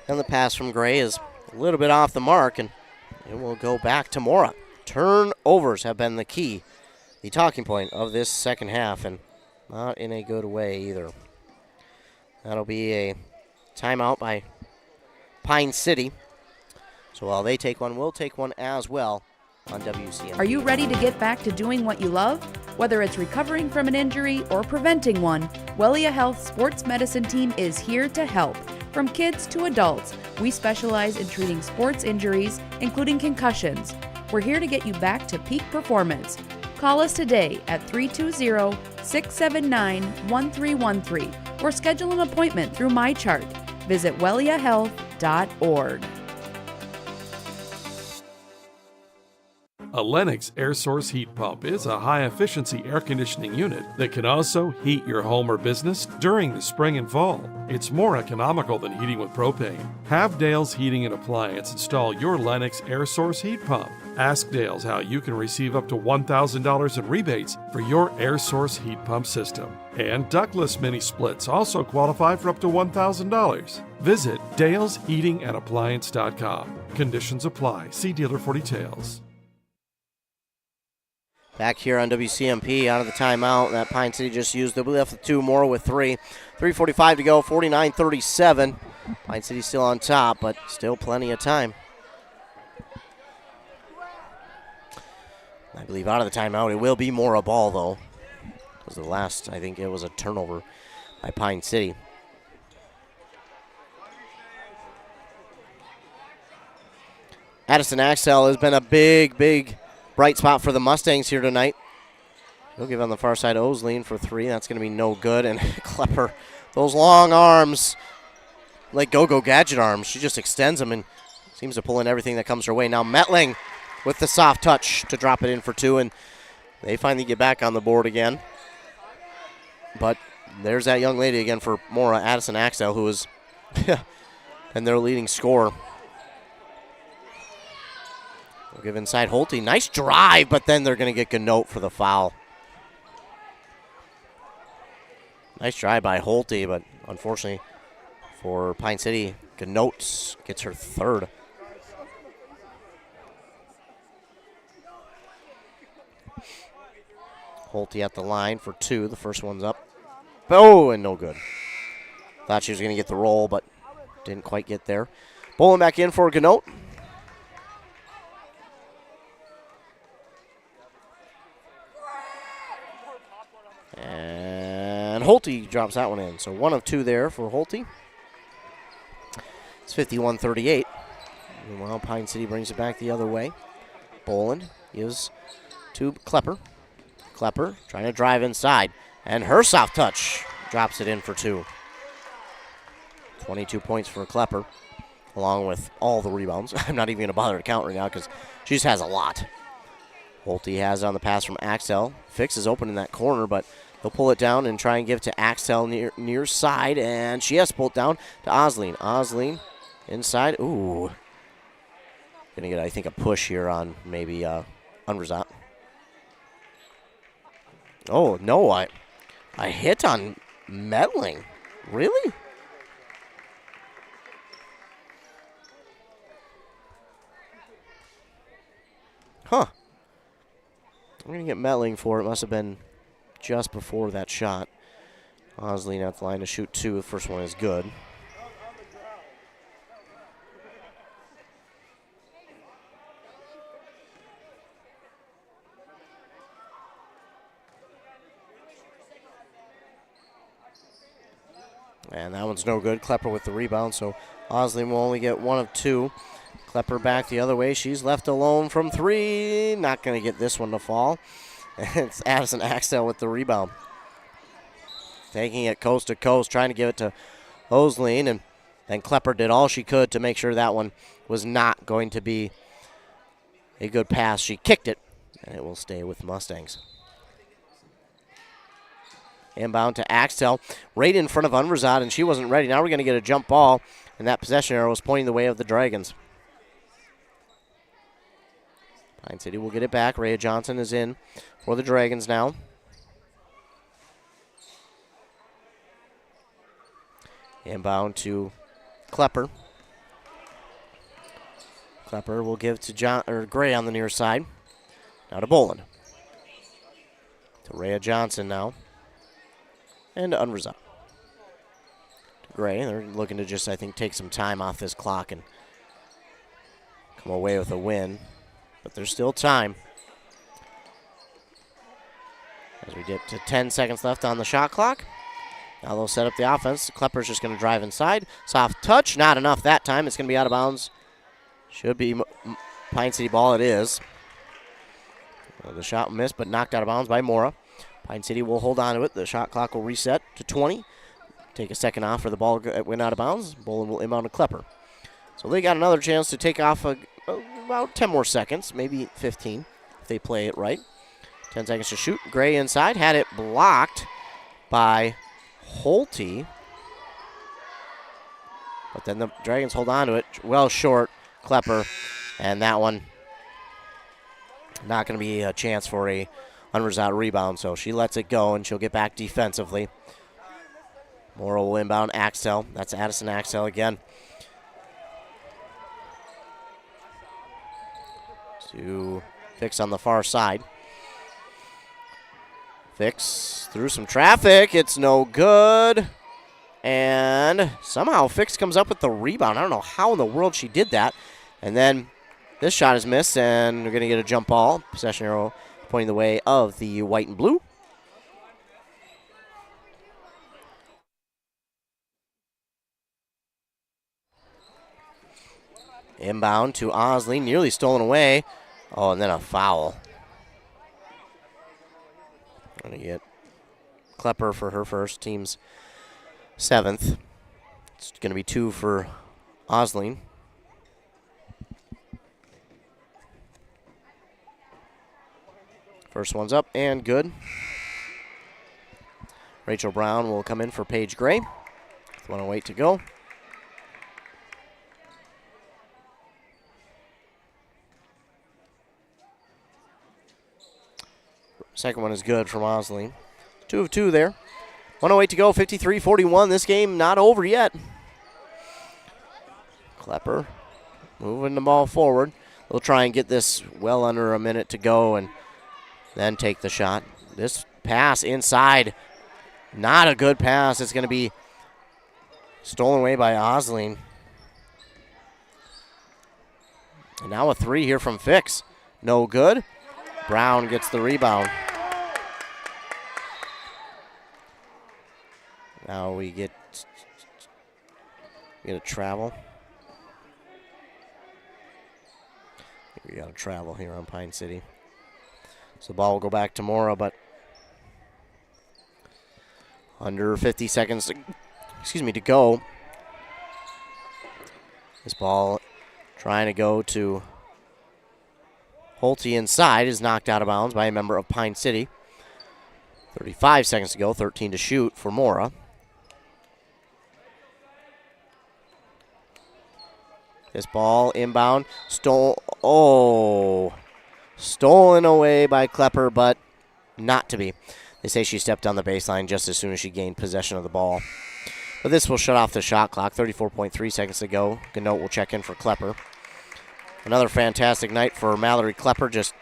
Speaker 2: And the pass from Gray is a little bit off the mark, and it will go back to Mora. Turnovers have been the key the talking point of this second half, and not in a good way either. That'll be a timeout by Pine City. So while they take one, we'll take one as well on WCM.
Speaker 9: Are you ready to get back to doing what you love? Whether it's recovering from an injury or preventing one, Wellia Health Sports Medicine Team is here to help. From kids to adults, we specialize in treating sports injuries, including concussions. We're here to get you back to peak performance. Call us today at 320-679-1313 or schedule an appointment through MyChart. Visit welliahealth.org.
Speaker 20: A Lennox air source heat pump is a high-efficiency air conditioning unit that can also heat your home or business during the spring and fall. It's more economical than heating with propane. Have Dale's Heating and Appliance install your Lennox air source heat pump. Ask Dale's how you can receive up to $1,000 in rebates for your air source heat pump system. And ductless mini splits also qualify for up to $1,000. Visit dalesheatingandappliance.com. Conditions apply. See dealer for details.
Speaker 2: Back here on WCMP, out of the timeout that Pine City just used. They'll be left with 2 more with 3. 3:45 to go, 49-37. Pine City still on top, but still plenty of time. I believe out of the timeout, it will be Mora ball, though. Because the last, I think it was a turnover by Pine City. Addison Axel has been a big bright spot for the Mustangs here tonight. He'll give on the far side Osleen for 3. That's going to be no good. And Klepper, those long arms, like go-go gadget arms. She just extends them and seems to pull in everything that comes her way. Now Metling with the soft touch to drop it in for 2. And they finally get back on the board again. But there's that young lady again for Mora, Addison Axel, who is and their leading scorer. We'll give inside Holte. Nice drive, but then they're going to get Ganote for the foul. Nice drive by Holte, but unfortunately for Pine City, Ganote gets her 3rd. Holte at the line for 2. The first one's up. Oh, and no good. Thought she was going to get the roll, but didn't quite get there. Bowling back in for Ganote. And Holte drops that one in. So 1 of 2 there for Holte. It's 51-38. Meanwhile, Pine City brings it back the other way. Boland gives to Klepper. Klepper trying to drive inside. And her soft touch drops it in for 2. 22 points for Klepper, along with all the rebounds. I'm not even going to bother to count right now because she just has a lot. Holte has on the pass from Axel. Fix is open in that corner, but he'll pull it down and try and give it to Axel near side, and she has to pull it down to Osleen. Osleen inside. Ooh. Gonna get, I think, a push here on maybe Unverzat. Oh, no, I hit on Metling. Really? Huh. I'm going to get Metling for it. Must have been just before that shot. Osleen at the line to shoot 2. The first one is good. And that one's no good. Klepper with the rebound, so Osleen will only get 1 of 2. Klepper back the other way. She's left alone from 3. Not going to get this one to fall. It's Addison Axel with the rebound. Taking it coast to coast, trying to give it to Osleen, and then Klepper did all she could to make sure that one was not going to be a good pass. She kicked it, and it will stay with Mustangs. Inbound to Axel, right in front of Unverzat, and she wasn't ready. Now we're going to get a jump ball, and that possession arrow is pointing the way of the Dragons. Pine City will get it back. Rhea Johnson is in for the Dragons now. Inbound to Klepper. Klepper will give to Gray on the near side. Now to Boland. Rhea Johnson now. And to Unrezatt. Gray, they're looking to just, I think, take some time off this clock and come away with a win. But there's still time. As we get to 10 seconds left on the shot clock. Now they'll set up the offense. Klepper's just going to drive inside. Soft touch, not enough that time. It's going to be out of bounds. Should be Pine City ball, it is. The shot missed, but knocked out of bounds by Mora. Pine City will hold on to it. The shot clock will reset to 20. Take a second off for the ball went out of bounds. Bolin will inbound to Klepper. So they got another chance to take off about 10 more seconds, maybe 15, if they play it right. 10 seconds to shoot. Gray inside, had it blocked by Holte. But then the Dragons hold on to it. Well short, Klepper. And that one, not going to be a chance for a unresolved rebound. So she lets it go, and she'll get back defensively. Mora will inbound Axtell. That's Addison Axtell again. To Fix on the far side. Fix through some traffic. It's no good. And somehow Fix comes up with the rebound. I don't know how in the world she did that. And then this shot is missed, and we're going to get a jump ball. Possession arrow pointing the way of the white and blue. Inbound to Osley, nearly stolen away. Oh, and then a foul. Going to get Klepper for her first, team's 7th. It's going to be 2 for Osling. First one's up and good. Rachel Brown will come in for Paige Gray. 1:08 to go. Second one is good from Osling. 2 of 2 there. 1:08 to go, 53-41. This game not over yet. Klepper moving the ball forward. They'll try and get this well under a minute to go and then take the shot. This pass inside, not a good pass. It's going to be stolen away by Osling. And now a 3 here from Fix. No good. Brown gets the rebound. Now we get a travel. We got a travel here on Pine City. So the ball will go back to Mora, but under 50 seconds to go. This ball trying to go to Holte inside is knocked out of bounds by a member of Pine City. 35 seconds to go, 13 to shoot for Mora. This ball inbound, stolen away by Klepper, but not to be. They say she stepped on the baseline just as soon as she gained possession of the ball. But this will shut off the shot clock. 34.3 seconds to go. Ganote will check in for Klepper. Another fantastic night for Mallory Klepper, just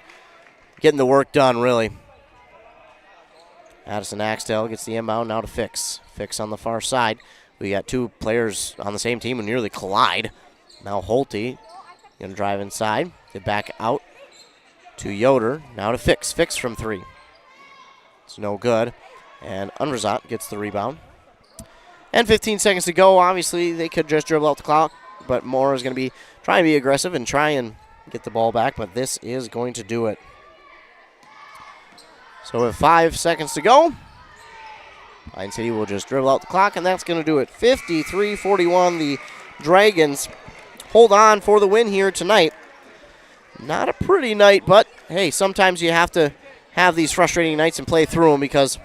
Speaker 2: getting the work done, really. Addison Axtell gets the inbound now to Fix. Fix on the far side. We got 2 players on the same team who nearly collide. Now Holte going to drive inside. Get back out to Yoder. Now to Fix. Fix from 3. It's no good. And Unrezatt gets the rebound. And 15 seconds to go. Obviously, they could just dribble out the clock, but Mora is going to be trying to be aggressive and try and get the ball back, but this is going to do it. So with 5 seconds to go, Pine City will just dribble out the clock, and that's going to do it. 53-41. The Dragons hold on for the win here tonight. Not a pretty night, but hey, sometimes you have to have these frustrating nights and play through them because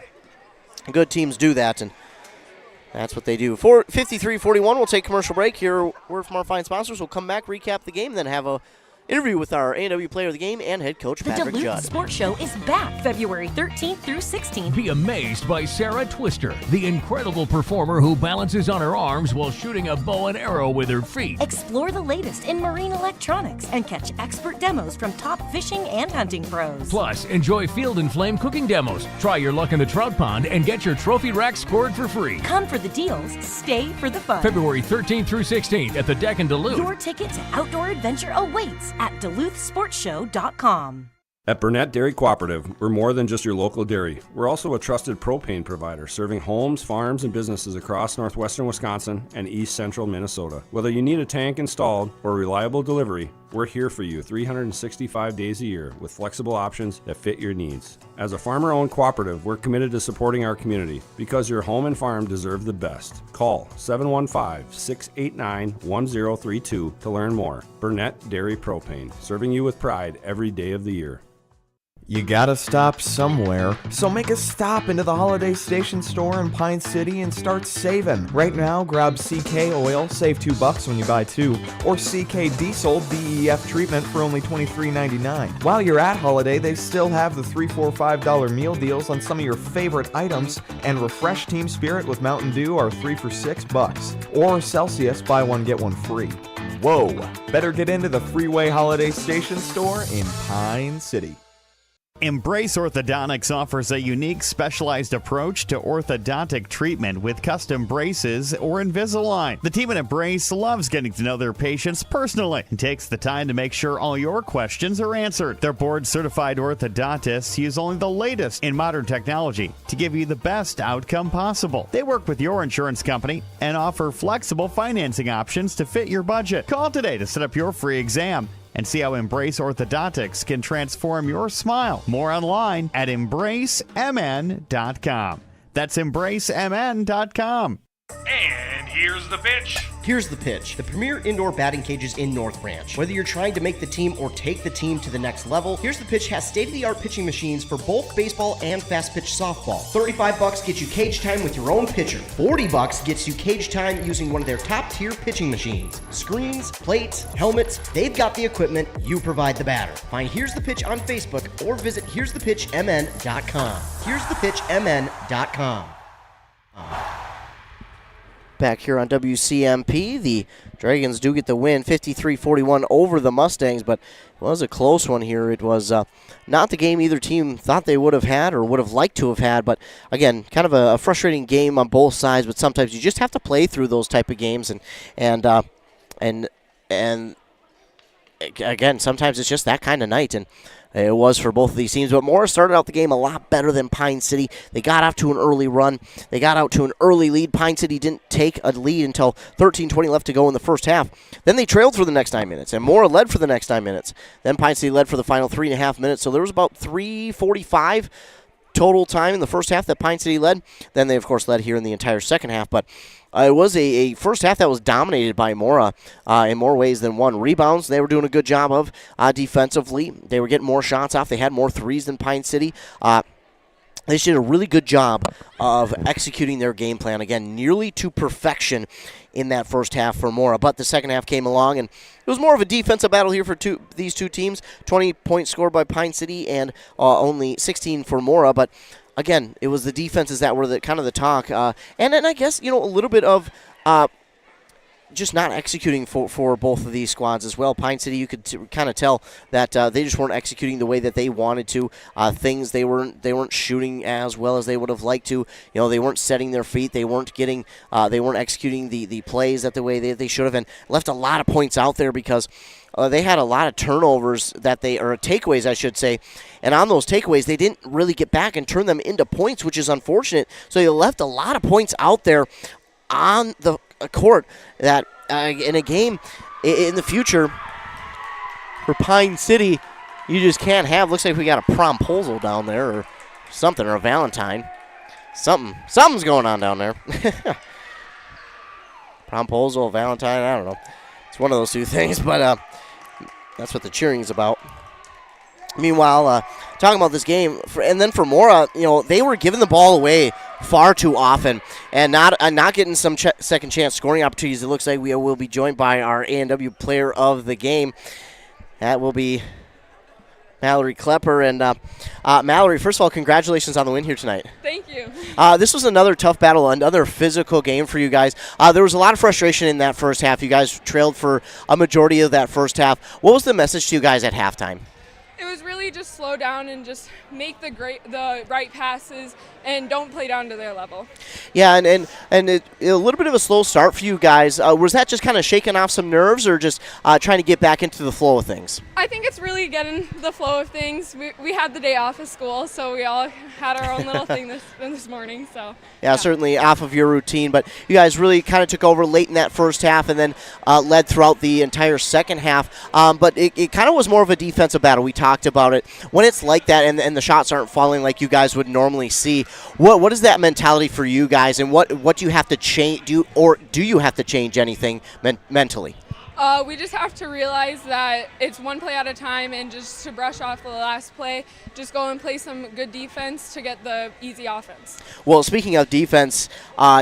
Speaker 2: good teams do that, and that's what they do. For 53-41, we'll take commercial break. Here, word from our fine sponsors. We'll come back, recap the game, then have a Interview with our A&W Player of the Game and head coach
Speaker 5: The
Speaker 2: Patrick
Speaker 5: Duluth
Speaker 2: Judd.
Speaker 5: Sports Show is back February 13th through 16th.
Speaker 6: Be amazed by Sarah Twister, the incredible performer who balances on her arms while shooting a bow and arrow with her feet.
Speaker 5: Explore the latest in marine electronics and catch expert demos from top fishing and hunting pros.
Speaker 6: Plus, enjoy Field and Flame cooking demos. Try your luck in the trout pond and get your trophy rack scored for free.
Speaker 5: Come for the deals, stay for the fun.
Speaker 6: February 13th through 16th at the Deck in Duluth.
Speaker 5: Your ticket to outdoor adventure awaits at DuluthSportsShow.com.
Speaker 18: At Burnett Dairy Cooperative, we're more than just your local dairy. We're also a trusted propane provider serving homes, farms, and businesses across northwestern Wisconsin and east central Minnesota. Whether you need a tank installed or reliable delivery, we're here for you 365 days a year with flexible options that fit your needs. As a farmer-owned cooperative, we're committed to supporting our community because your home and farm deserve the best. Call 715-689-1032 to learn more. Burnett Dairy Propane, serving you with pride every day of the year.
Speaker 10: You gotta stop somewhere, so make a stop into the Holiday Station store in Pine City and start saving. Right now, grab CK Oil, save $2 when you buy 2, or CK Diesel DEF treatment for only $23.99. While you're at Holiday, they still have the $3, $4, $5 meal deals on some of your favorite items, and Refresh Team Spirit with Mountain Dew are 3 for $6, or Celsius, buy one get one free. Whoa! Better get into the Freeway Holiday Station store in Pine City.
Speaker 21: Embrace Orthodontics offers a unique specialized approach to orthodontic treatment with custom braces or Invisalign. The team at Embrace loves getting to know their patients personally and takes the time to make sure all your questions are answered. Their board-certified orthodontists use only the latest in modern technology to give you the best outcome possible. They work with your insurance company and offer flexible financing options to fit your budget. Call today to set up your free exam and see how Embrace Orthodontics can transform your smile. More online at embracemn.com. That's embracemn.com.
Speaker 22: And here's the pitch.
Speaker 23: Here's the pitch. The premier indoor batting cages in North Branch. Whether you're trying to make the team or take the team to the next level, Here's the Pitch has state-of-the-art pitching machines for both baseball and fast-pitch softball. $35 gets you cage time with your own pitcher. $40 gets you cage time using one of their top-tier pitching machines. Screens, plates, helmets, they've got the equipment, you provide the batter. Find Here's the Pitch on Facebook or visit here'sthepitchmn.com. here'sthepitchmn.com.
Speaker 2: Back here on WCMP, the Dragons do get the win, 53-41 over the Mustangs, but it was a close one here. It was not the game either team thought they would have had or would have liked to have had, but again, kind of a frustrating game on both sides, but sometimes you just have to play through those type of games, and again, sometimes it's just that kind of night, and it was for both of these teams. But Mora started out the game a lot better than Pine City. They got off to an early run. They got out to an early lead. Pine City didn't take a lead until 13:20 left to go in the first half. Then they trailed for the next 9 minutes, and Mora led for the next 9 minutes. Then Pine City led for the final 3.5 minutes. So there was about 3:45 total time in the first half that Pine City led. Then they, of course, led here in the entire second half. But it was a first half that was dominated by Mora in more ways than one. Rebounds, they were doing a good job of defensively. They were getting more shots off. They had more threes than Pine City. They did a really good job of executing their game plan, again, nearly to perfection in that first half for Mora. But the second half came along, and it was more of a defensive battle here for these two teams. 20 points scored by Pine City and only 16 for Mora. But again, it was the defenses that were kind of the talk. And then I guess, a little bit of just not executing for both of these squads as well. Pine City, you could kind of tell that they just weren't executing the way that they wanted to. Things they weren't shooting as well as they would have liked to. They weren't setting their feet. They weren't getting. They weren't executing the plays that the way they should have, and left a lot of points out there because they had a lot of turnovers or takeaways, I should say. And on those takeaways, they didn't really get back and turn them into points, which is unfortunate. So they left a lot of points out there on the court that in a game in the future for Pine City, you just can't have. Looks like we got a promposal down there or something, or a Valentine. Something's going on down there. Promposal, Valentine, I don't know. It's one of those two things, but that's what the cheering is about. Meanwhile, talking about this game, and then for Mora, they were giving the ball away far too often and not getting some second chance scoring opportunities. It looks like we will be joined by our A&W Player of the Game. That will be Mallory Klepper. And Mallory, first of all, congratulations on the win here tonight.
Speaker 1: Thank you.
Speaker 2: This was another tough battle, another physical game for you guys. There was a lot of frustration in that first half. You guys trailed for a majority of that first half. What was the message to you guys at halftime?
Speaker 1: It was really just slow down and just make the right passes and don't play down to their level.
Speaker 2: Yeah, and a little bit of a slow start for you guys. Was that just kind of shaking off some nerves or just trying to get back into the flow of things?
Speaker 1: I think it's really getting the flow of things. We had the day off of school, so we all had our own little thing this morning. So
Speaker 2: yeah, certainly off of your routine, but you guys really kind of took over late in that first half and then led throughout the entire second half. But it kind of was more of a defensive battle. We talked about it. When it's like that and the shots aren't falling like you guys would normally see, what is that mentality for you guys, and what do you have to change? Do you have to change anything mentally?
Speaker 1: We just have to realize that it's one play at a time, and just to brush off the last play, just go and play some good defense to get the easy offense. Well,
Speaker 2: speaking of defense,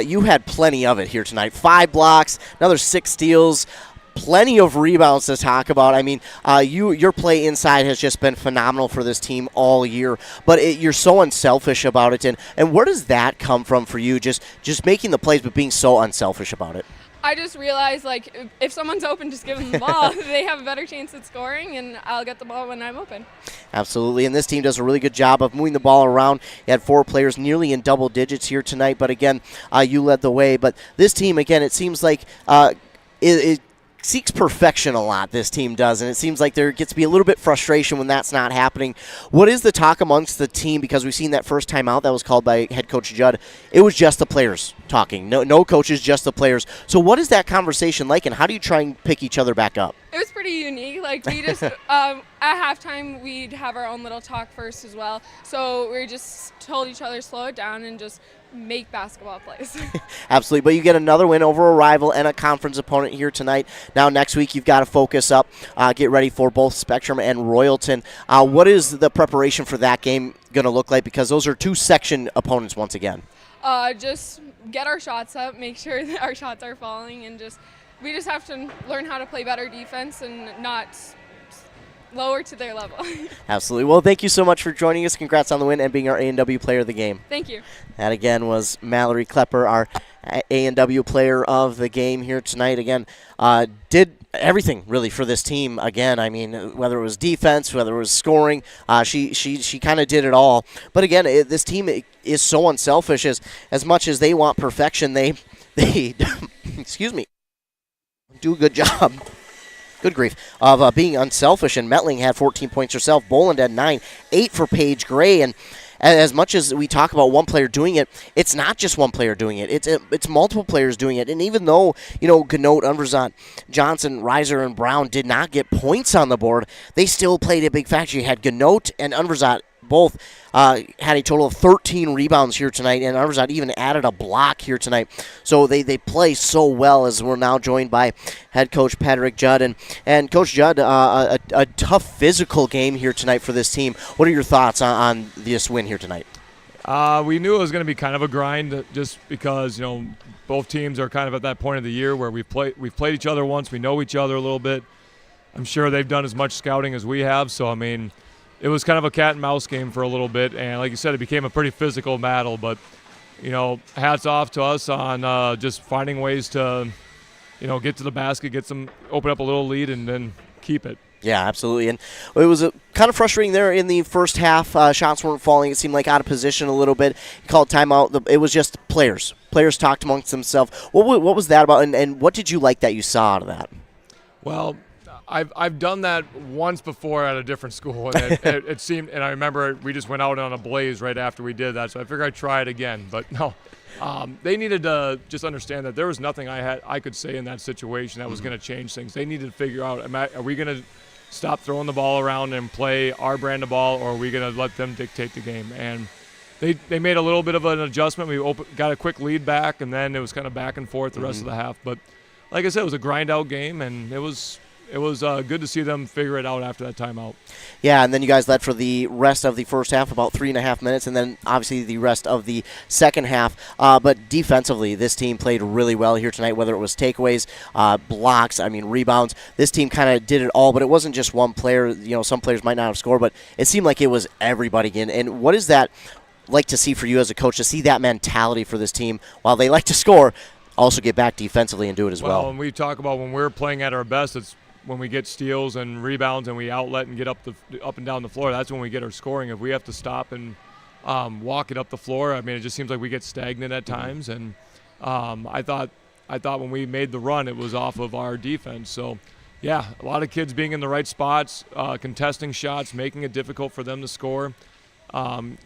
Speaker 2: you had plenty of it here tonight. 5 blocks, another 6 steals, plenty of rebounds to talk about. I mean, your play inside has just been phenomenal for this team all year, but you're so unselfish about it. And where does that come from for you, just making the plays but being so unselfish about it?
Speaker 1: I just realized, like, if someone's open, just give them the ball. They have a better chance at scoring, and I'll get the ball when I'm open.
Speaker 2: Absolutely, and this team does a really good job of moving the ball around. You had 4 players nearly in double digits here tonight, but again, you led the way. But this team, again, it seems like it seeks perfection a lot, this team does, and it seems like there gets to be a little bit frustration when that's not happening. What is the talk amongst the team? Because we've seen that first time out that was called by head coach Judd. It was just the players talking. No coaches, just the players. So what is that conversation like, and how do you try and pick each other back up?
Speaker 1: It was pretty unique. Like, we just at halftime, we'd have our own little talk first as well. So we just told each other, slow it down and just make basketball plays.
Speaker 2: Absolutely, but you get another win over a rival and a conference opponent here tonight. Now next week you've got to focus up, get ready for both Spectrum and Royalton. What is the preparation for that game going to look like, because those are 2 section opponents once again?
Speaker 1: Just get our shots up, make sure that our shots are falling, and we just have to learn how to play better defense and not lower to their level.
Speaker 2: Absolutely. Well, thank you so much for joining us. Congrats on the win and being our A&W player of the game.
Speaker 1: Thank you.
Speaker 2: That, again, was Mallory Klepper, our A&W player of the game here tonight. Again, did everything, really, for this team. Again, I mean, whether it was defense, whether it was scoring, she kind of did it all. But, again, this team is so unselfish. As much as they want perfection, they excuse me, do a good job. Good grief, of being unselfish, and Metling had 14 points herself. Boland had 9, 8 for Paige Gray, and as much as we talk about one player doing it, it's not just one player doing it. It's multiple players doing it, and even though, Ganote, Unverzant, Johnson, Reiser, and Brown did not get points on the board, they still played a big factor. You had Ganote and Unverzant both had a total of 13 rebounds here tonight, and Unverzant even added a block here tonight. So they play so well, as we're now joined by head coach Patrick Judd. And Coach Judd, a tough physical game here tonight for this team. What are your thoughts on this win here tonight?
Speaker 3: We knew it was going to be kind of a grind, just because both teams are kind of at that point of the year where we've played each other once, we know each other a little bit. I'm sure they've done as much scouting as we have, so I mean, it was kind of a cat and mouse game for a little bit, and like you said, it became a pretty physical battle. But hats off to us on just finding ways to get to the basket, open up a little lead, and then keep it.
Speaker 2: Yeah, absolutely. And it was kind of frustrating there in the first half. Shots weren't falling. It seemed like out of position a little bit. He called timeout. It was just players. Players talked amongst themselves. What was that about, and what did you like that you saw out of that?
Speaker 3: Well, I've done that once before at a different school, and it seemed, and I remember we just went out on a blaze right after we did that, so I figured I'd try it again. But no, they needed to just understand that there was nothing I could say in that situation that was going to change things. They needed to figure out, are we going to stop throwing the ball around and play our brand of ball, or are we going to let them dictate the game? And they made a little bit of an adjustment. We got a quick lead back, and then it was kind of back and forth the rest of the half. But like I said, it was a grind-out game, and it was it was good to see them figure it out after that timeout.
Speaker 2: Yeah, and then you guys led for the rest of the first half, about 3.5 minutes, and then obviously the rest of the second half. But defensively, this team played really well here tonight, whether it was takeaways, blocks, rebounds. This team kind of did it all, but it wasn't just one player. You know, some players might not have scored, but it seemed like it was everybody again. And what is that like to see for you as a coach, to see that mentality for this team, while they like to score, also get back defensively and do it as well?
Speaker 3: When we talk about when we're playing at our best, it's when we get steals and rebounds and we outlet and get up and down the floor. That's when we get our scoring. If we have to stop and walk it up the floor, it just seems like we get stagnant at times. And I thought when we made the run, it was off of our defense. So, yeah, a lot of kids being in the right spots, contesting shots, making it difficult for them to score. And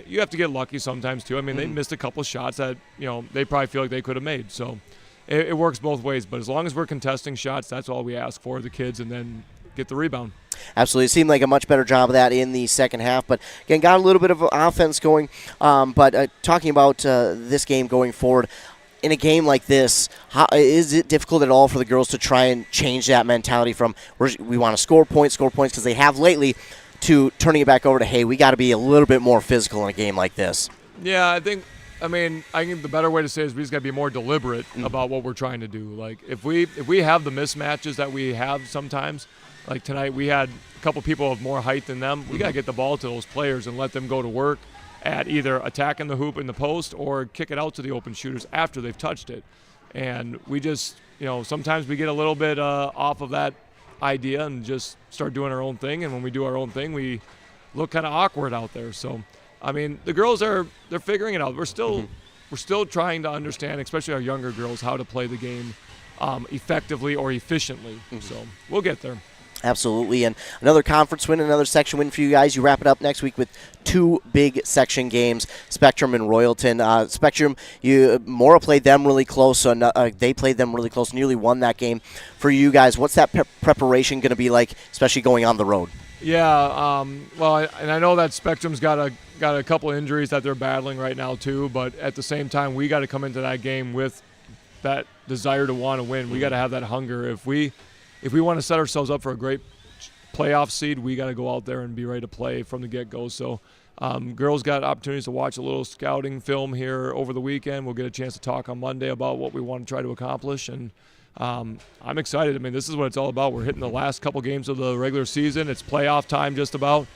Speaker 3: you have to get lucky sometimes too. They missed a couple shots that they probably feel like they could have made. So it works both ways. But as long as we're contesting shots, that's all we ask for the kids, and then get the rebound.
Speaker 2: Absolutely. It seemed like a much better job of that in the second half. But, again, got a little bit of offense going. But talking about this game going forward, in a game like this, is it difficult at all for the girls to try and change that mentality from we want to score points, because they have lately, to turning it back over to, hey, we got to be a little bit more physical in a game like this?
Speaker 3: Yeah, I think the better way to say it is we just got to be more deliberate about what we're trying to do. Like if we have the mismatches that we have sometimes, like tonight we had a couple people of more height than them, we got to get the ball to those players and let them go to work at either attacking the hoop in the post or kick it out to the open shooters after they've touched it. And we just, sometimes we get a little bit off of that idea and just start doing our own thing. And when we do our own thing, we look kind of awkward out there. So, the girls they're figuring it out. We're still trying to understand, especially our younger girls, how to play the game effectively or efficiently. So we'll get there.
Speaker 2: Absolutely. And another conference win, another section win for you guys. You wrap it up next week with 2 big section games, Spectrum and Royalton. Spectrum, Mora played them really close, so they played them really close, nearly won that game. For you guys, what's that preparation going to be like, especially going on the road?
Speaker 3: Yeah, and I know that Spectrum's got a couple injuries that they're battling right now too, but at the same time, we got to come into that game with that desire to want to win. We got to have that hunger. If we want to set ourselves up for a great playoff seed, we got to go out there and be ready to play from the get-go. So girls got opportunities to watch a little scouting film here over the weekend. We'll get a chance to talk on Monday about what we want to try to accomplish. And I'm excited. This is what it's all about. We're hitting the last couple games of the regular season. It's playoff time just about.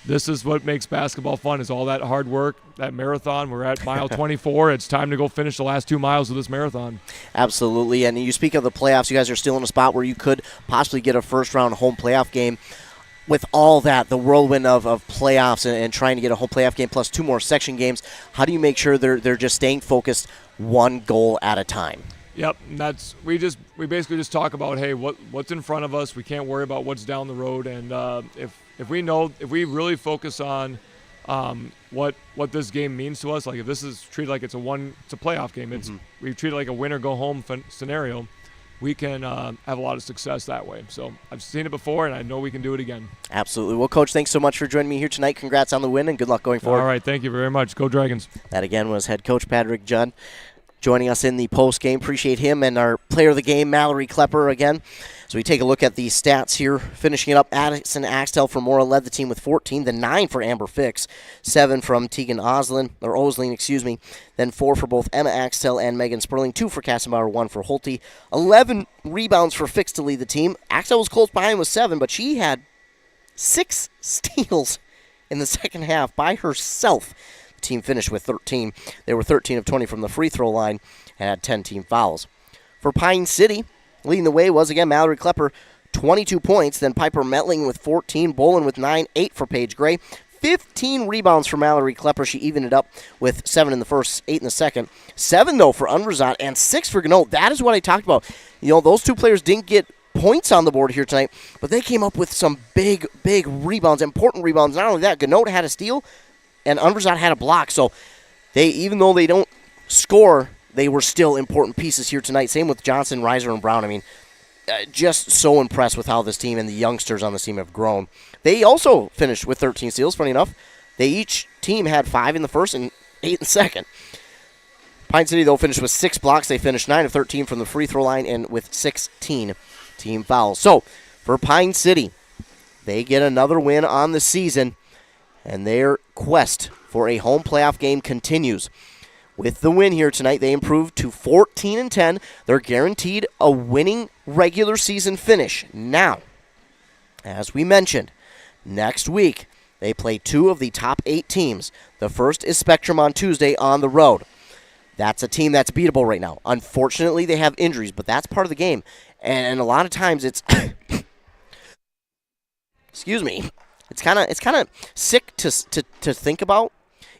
Speaker 3: This is what makes basketball fun, is all that hard work, that marathon. We're at mile 24. It's time to go finish the last 2 miles of this marathon.
Speaker 2: Absolutely. And you speak of the playoffs. You guys are still in a spot where you could possibly get a first-round home playoff game. With all that, the whirlwind of playoffs and trying to get a home playoff game plus 2 more section games, how do you make sure they're just staying focused one goal at a time?
Speaker 3: Yep, we basically just talk about, hey, what's in front of us. We can't worry about what's down the road, and if we really focus on what this game means to us, like if this is treated like it's a playoff game, we treat it like a win or go home scenario, we can have a lot of success that way. So I've seen it before, and I know we can do it again. Absolutely.
Speaker 2: Well, Coach, thanks so much for joining me here tonight. Congrats on the win, and good luck going forward.
Speaker 3: All right, thank you very much. Go Dragons.
Speaker 2: That again was head coach Patrick Judd joining us in the post game. Appreciate him, and our player of the game, Mallory Klepper, again. So we take a look at the stats here. Finishing it up, Addison Axtell for Mora led the team with 14, then 9 for Amber Fix, 7 from Tegan Osling, then 4 for both Emma Axtell and Megan Sperling, 2 for Kassenbauer, 1 for Holte, 11 rebounds for Fix to lead the team. Axtell was close behind with 7, but she had 6 steals in the second half by herself. The team finished with 13. They were 13 of 20 from the free throw line and had 10 team fouls. For Pine City, leading the way was, again, Mallory Klepper, 22 points. Then Piper Metling with 14, Bolin with 9, 8 for Paige Gray. 15 rebounds for Mallory Klepper. She evened it up with 7 in the first, 8 in the second. 7, though, for Unverzat and 6 for Gannot. That is what I talked about. Those two players didn't get points on the board here tonight, but they came up with some big rebounds, important rebounds. Not only that, Gannot had a steal, and Unverzat had a block. So even though they don't score, they were still important pieces here tonight. Same with Johnson, Reiser, and Brown. Just so impressed with how this team and the youngsters on this team have grown. They also finished with 13 steals, funny enough. Each team had 5 in the first and 8 in the second. Pine City, though, finished with 6 blocks. They finished 9 of 13 from the free throw line and with 16 team fouls. So for Pine City, they get another win on the season, and their quest for a home playoff game continues. With the win here tonight, they improved to 14-10. They're guaranteed a winning regular season finish. Now, as we mentioned, next week they play 2 of the top 8 teams. The first is Spectrum on Tuesday on the road. That's a team that's beatable right now. Unfortunately, they have injuries, but that's part of the game. And a lot of times it's excuse me. It's kind of sick to think about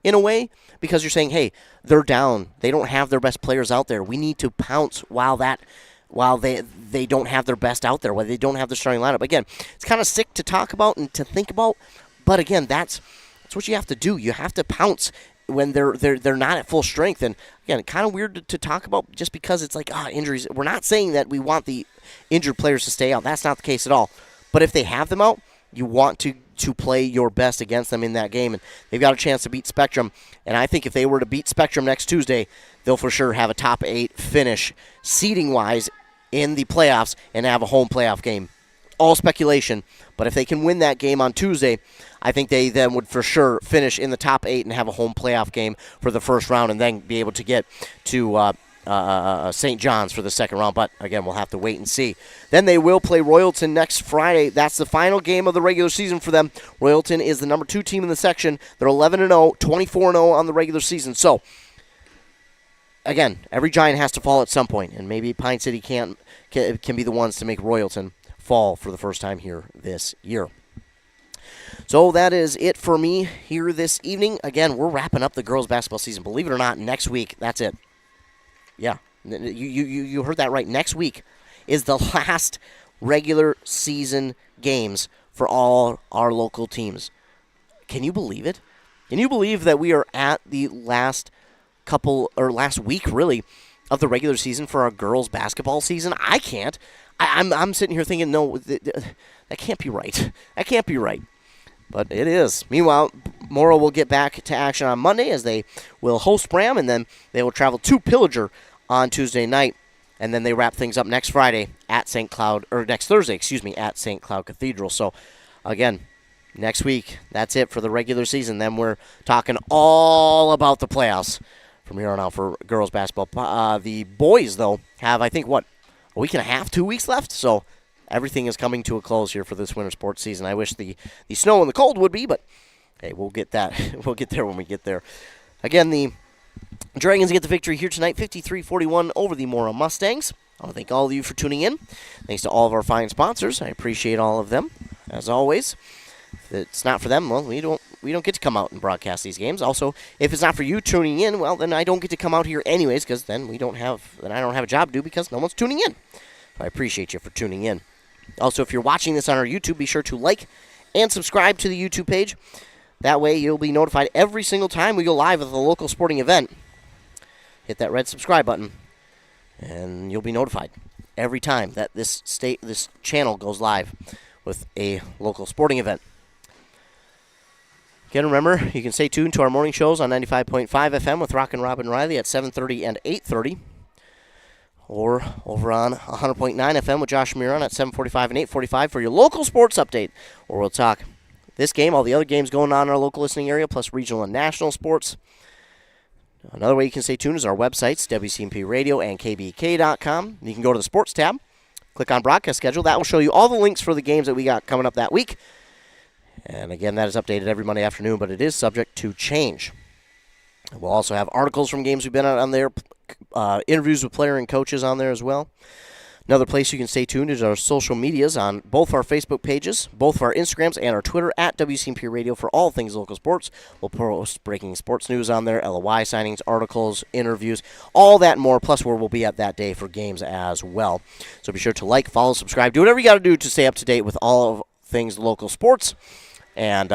Speaker 2: in a way, because you're saying, hey, they're down. They don't have their best players out there. We need to pounce while they don't have their best out there, while they don't have their starting lineup. Again, it's kind of sick to talk about and to think about, but again, that's what you have to do. You have to pounce when they're not at full strength. And again, kind of weird to talk about just because it's like injuries. We're not saying that we want the injured players to stay out. That's not the case at all. But if they have them out, you want to play your best against them in that game. And they've got a chance to beat Spectrum. And I think if they were to beat Spectrum next Tuesday, they'll for sure have a top 8 finish seeding-wise in the playoffs and have a home playoff game. All speculation. But if they can win that game on Tuesday, I think they then would for sure finish in the top 8 and have a home playoff game for the first round and then be able to get to St. John's for the second round. But, again, we'll have to wait and see. Then they will play Royalton next Friday. That's the final game of the regular season for them. Royalton is the number 2 team in the section. They're 11-0, 24-0 on the regular season. So, again, every giant has to fall at some point, and maybe Pine City can be the ones to make Royalton fall for the first time here this year. So that is it for me here this evening. Again, we're wrapping up the girls basketball season. Believe it or not, next week, that's it. Yeah, you heard that right. Next week is the last regular season games for all our local teams. Can you believe it? Can you believe that we are at the last week, really, of the regular season for our girls basketball season? I can't. I'm sitting here thinking, no, that can't be right. That can't be right. But it is. Meanwhile, Mora will get back to action on Monday as they will host Bram, and then they will travel to Pillager on Tuesday night, and then they wrap things up next Thursday, at St. Cloud Cathedral. So, again, next week, that's it for the regular season. Then we're talking all about the playoffs from here on out for girls basketball. The boys, though, have, I think, a week and a half, 2 weeks left? So everything is coming to a close here for this winter sports season. I wish the snow and the cold would be, but hey, we'll get that. We'll get there when we get there. Again, the Dragons get the victory here tonight, 53-41 over the Mora Mustangs. I want to thank all of you for tuning in. Thanks to all of our fine sponsors. I appreciate all of them, as always. If it's not for them, well, we don't get to come out and broadcast these games. Also, if it's not for you tuning in, well, then I don't get to come out here anyways, because then I don't have a job to do because no one's tuning in. So I appreciate you for tuning in. Also, if you're watching this on our YouTube, be sure to like and subscribe to the YouTube page. That way, you'll be notified every single time we go live with a local sporting event. Hit that red subscribe button, and you'll be notified every time that this channel goes live with a local sporting event. Again, remember, you can stay tuned to our morning shows on 95.5 FM with Rock and Robin Riley at 7:30 and 8:30, or over on 100.9 FM with Josh Miron at 7:45 and 8:45 for your local sports update, or we'll talk this game, all the other games going on in our local listening area, plus regional and national sports. Another way you can stay tuned is our websites, WCMP Radio and KBK.com. You can go to the sports tab, click on broadcast schedule. That will show you all the links for the games that we got coming up that week. And again, that is updated every Monday afternoon, but it is subject to change. We'll also have articles from games we've been on there, interviews with player and coaches on there as well. Another place you can stay tuned is our social medias on both our Facebook pages, both of our Instagrams, and our Twitter at WCMP Radio for all things local sports. We'll post breaking sports news on there, LOI signings, articles, interviews, all that and more, plus where we'll be at that day for games as well. So be sure to like, follow, subscribe, do whatever you got to do to stay up to date with all of things local sports, and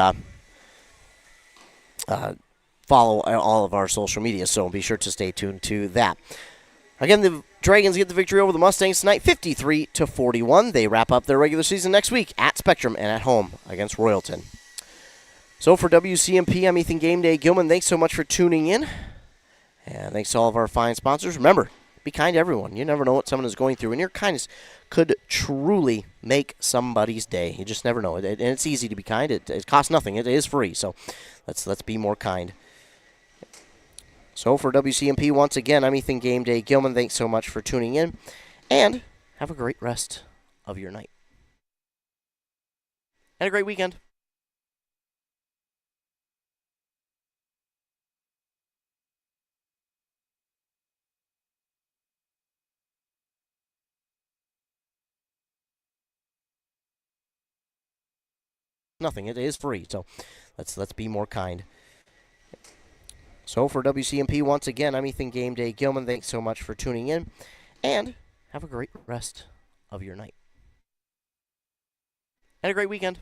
Speaker 2: follow all of our social media. So be sure to stay tuned to that. Again, the Dragons get the victory over the Mustangs tonight, 53-41. They wrap up their regular season next week at Spectrum and at home against Royalton. So for WCMP, I'm Ethan Game Day Gilman. Thanks so much for tuning in. And thanks to all of our fine sponsors. Remember, be kind to everyone. You never know what someone is going through, and your kindness could truly make somebody's day. You just never know. And it's easy to be kind. It costs nothing. It is free. So let's be more kind. So for WCMP, once again, I'm Ethan Game Day Gilman. Thanks so much for tuning in, and have a great rest of your night. And a great weekend. Nothing. It is free. So let's be more kind. So for WCMP, once again, I'm Ethan Game Day Gilman. Thanks so much for tuning in, and have a great rest of your night. And a great weekend.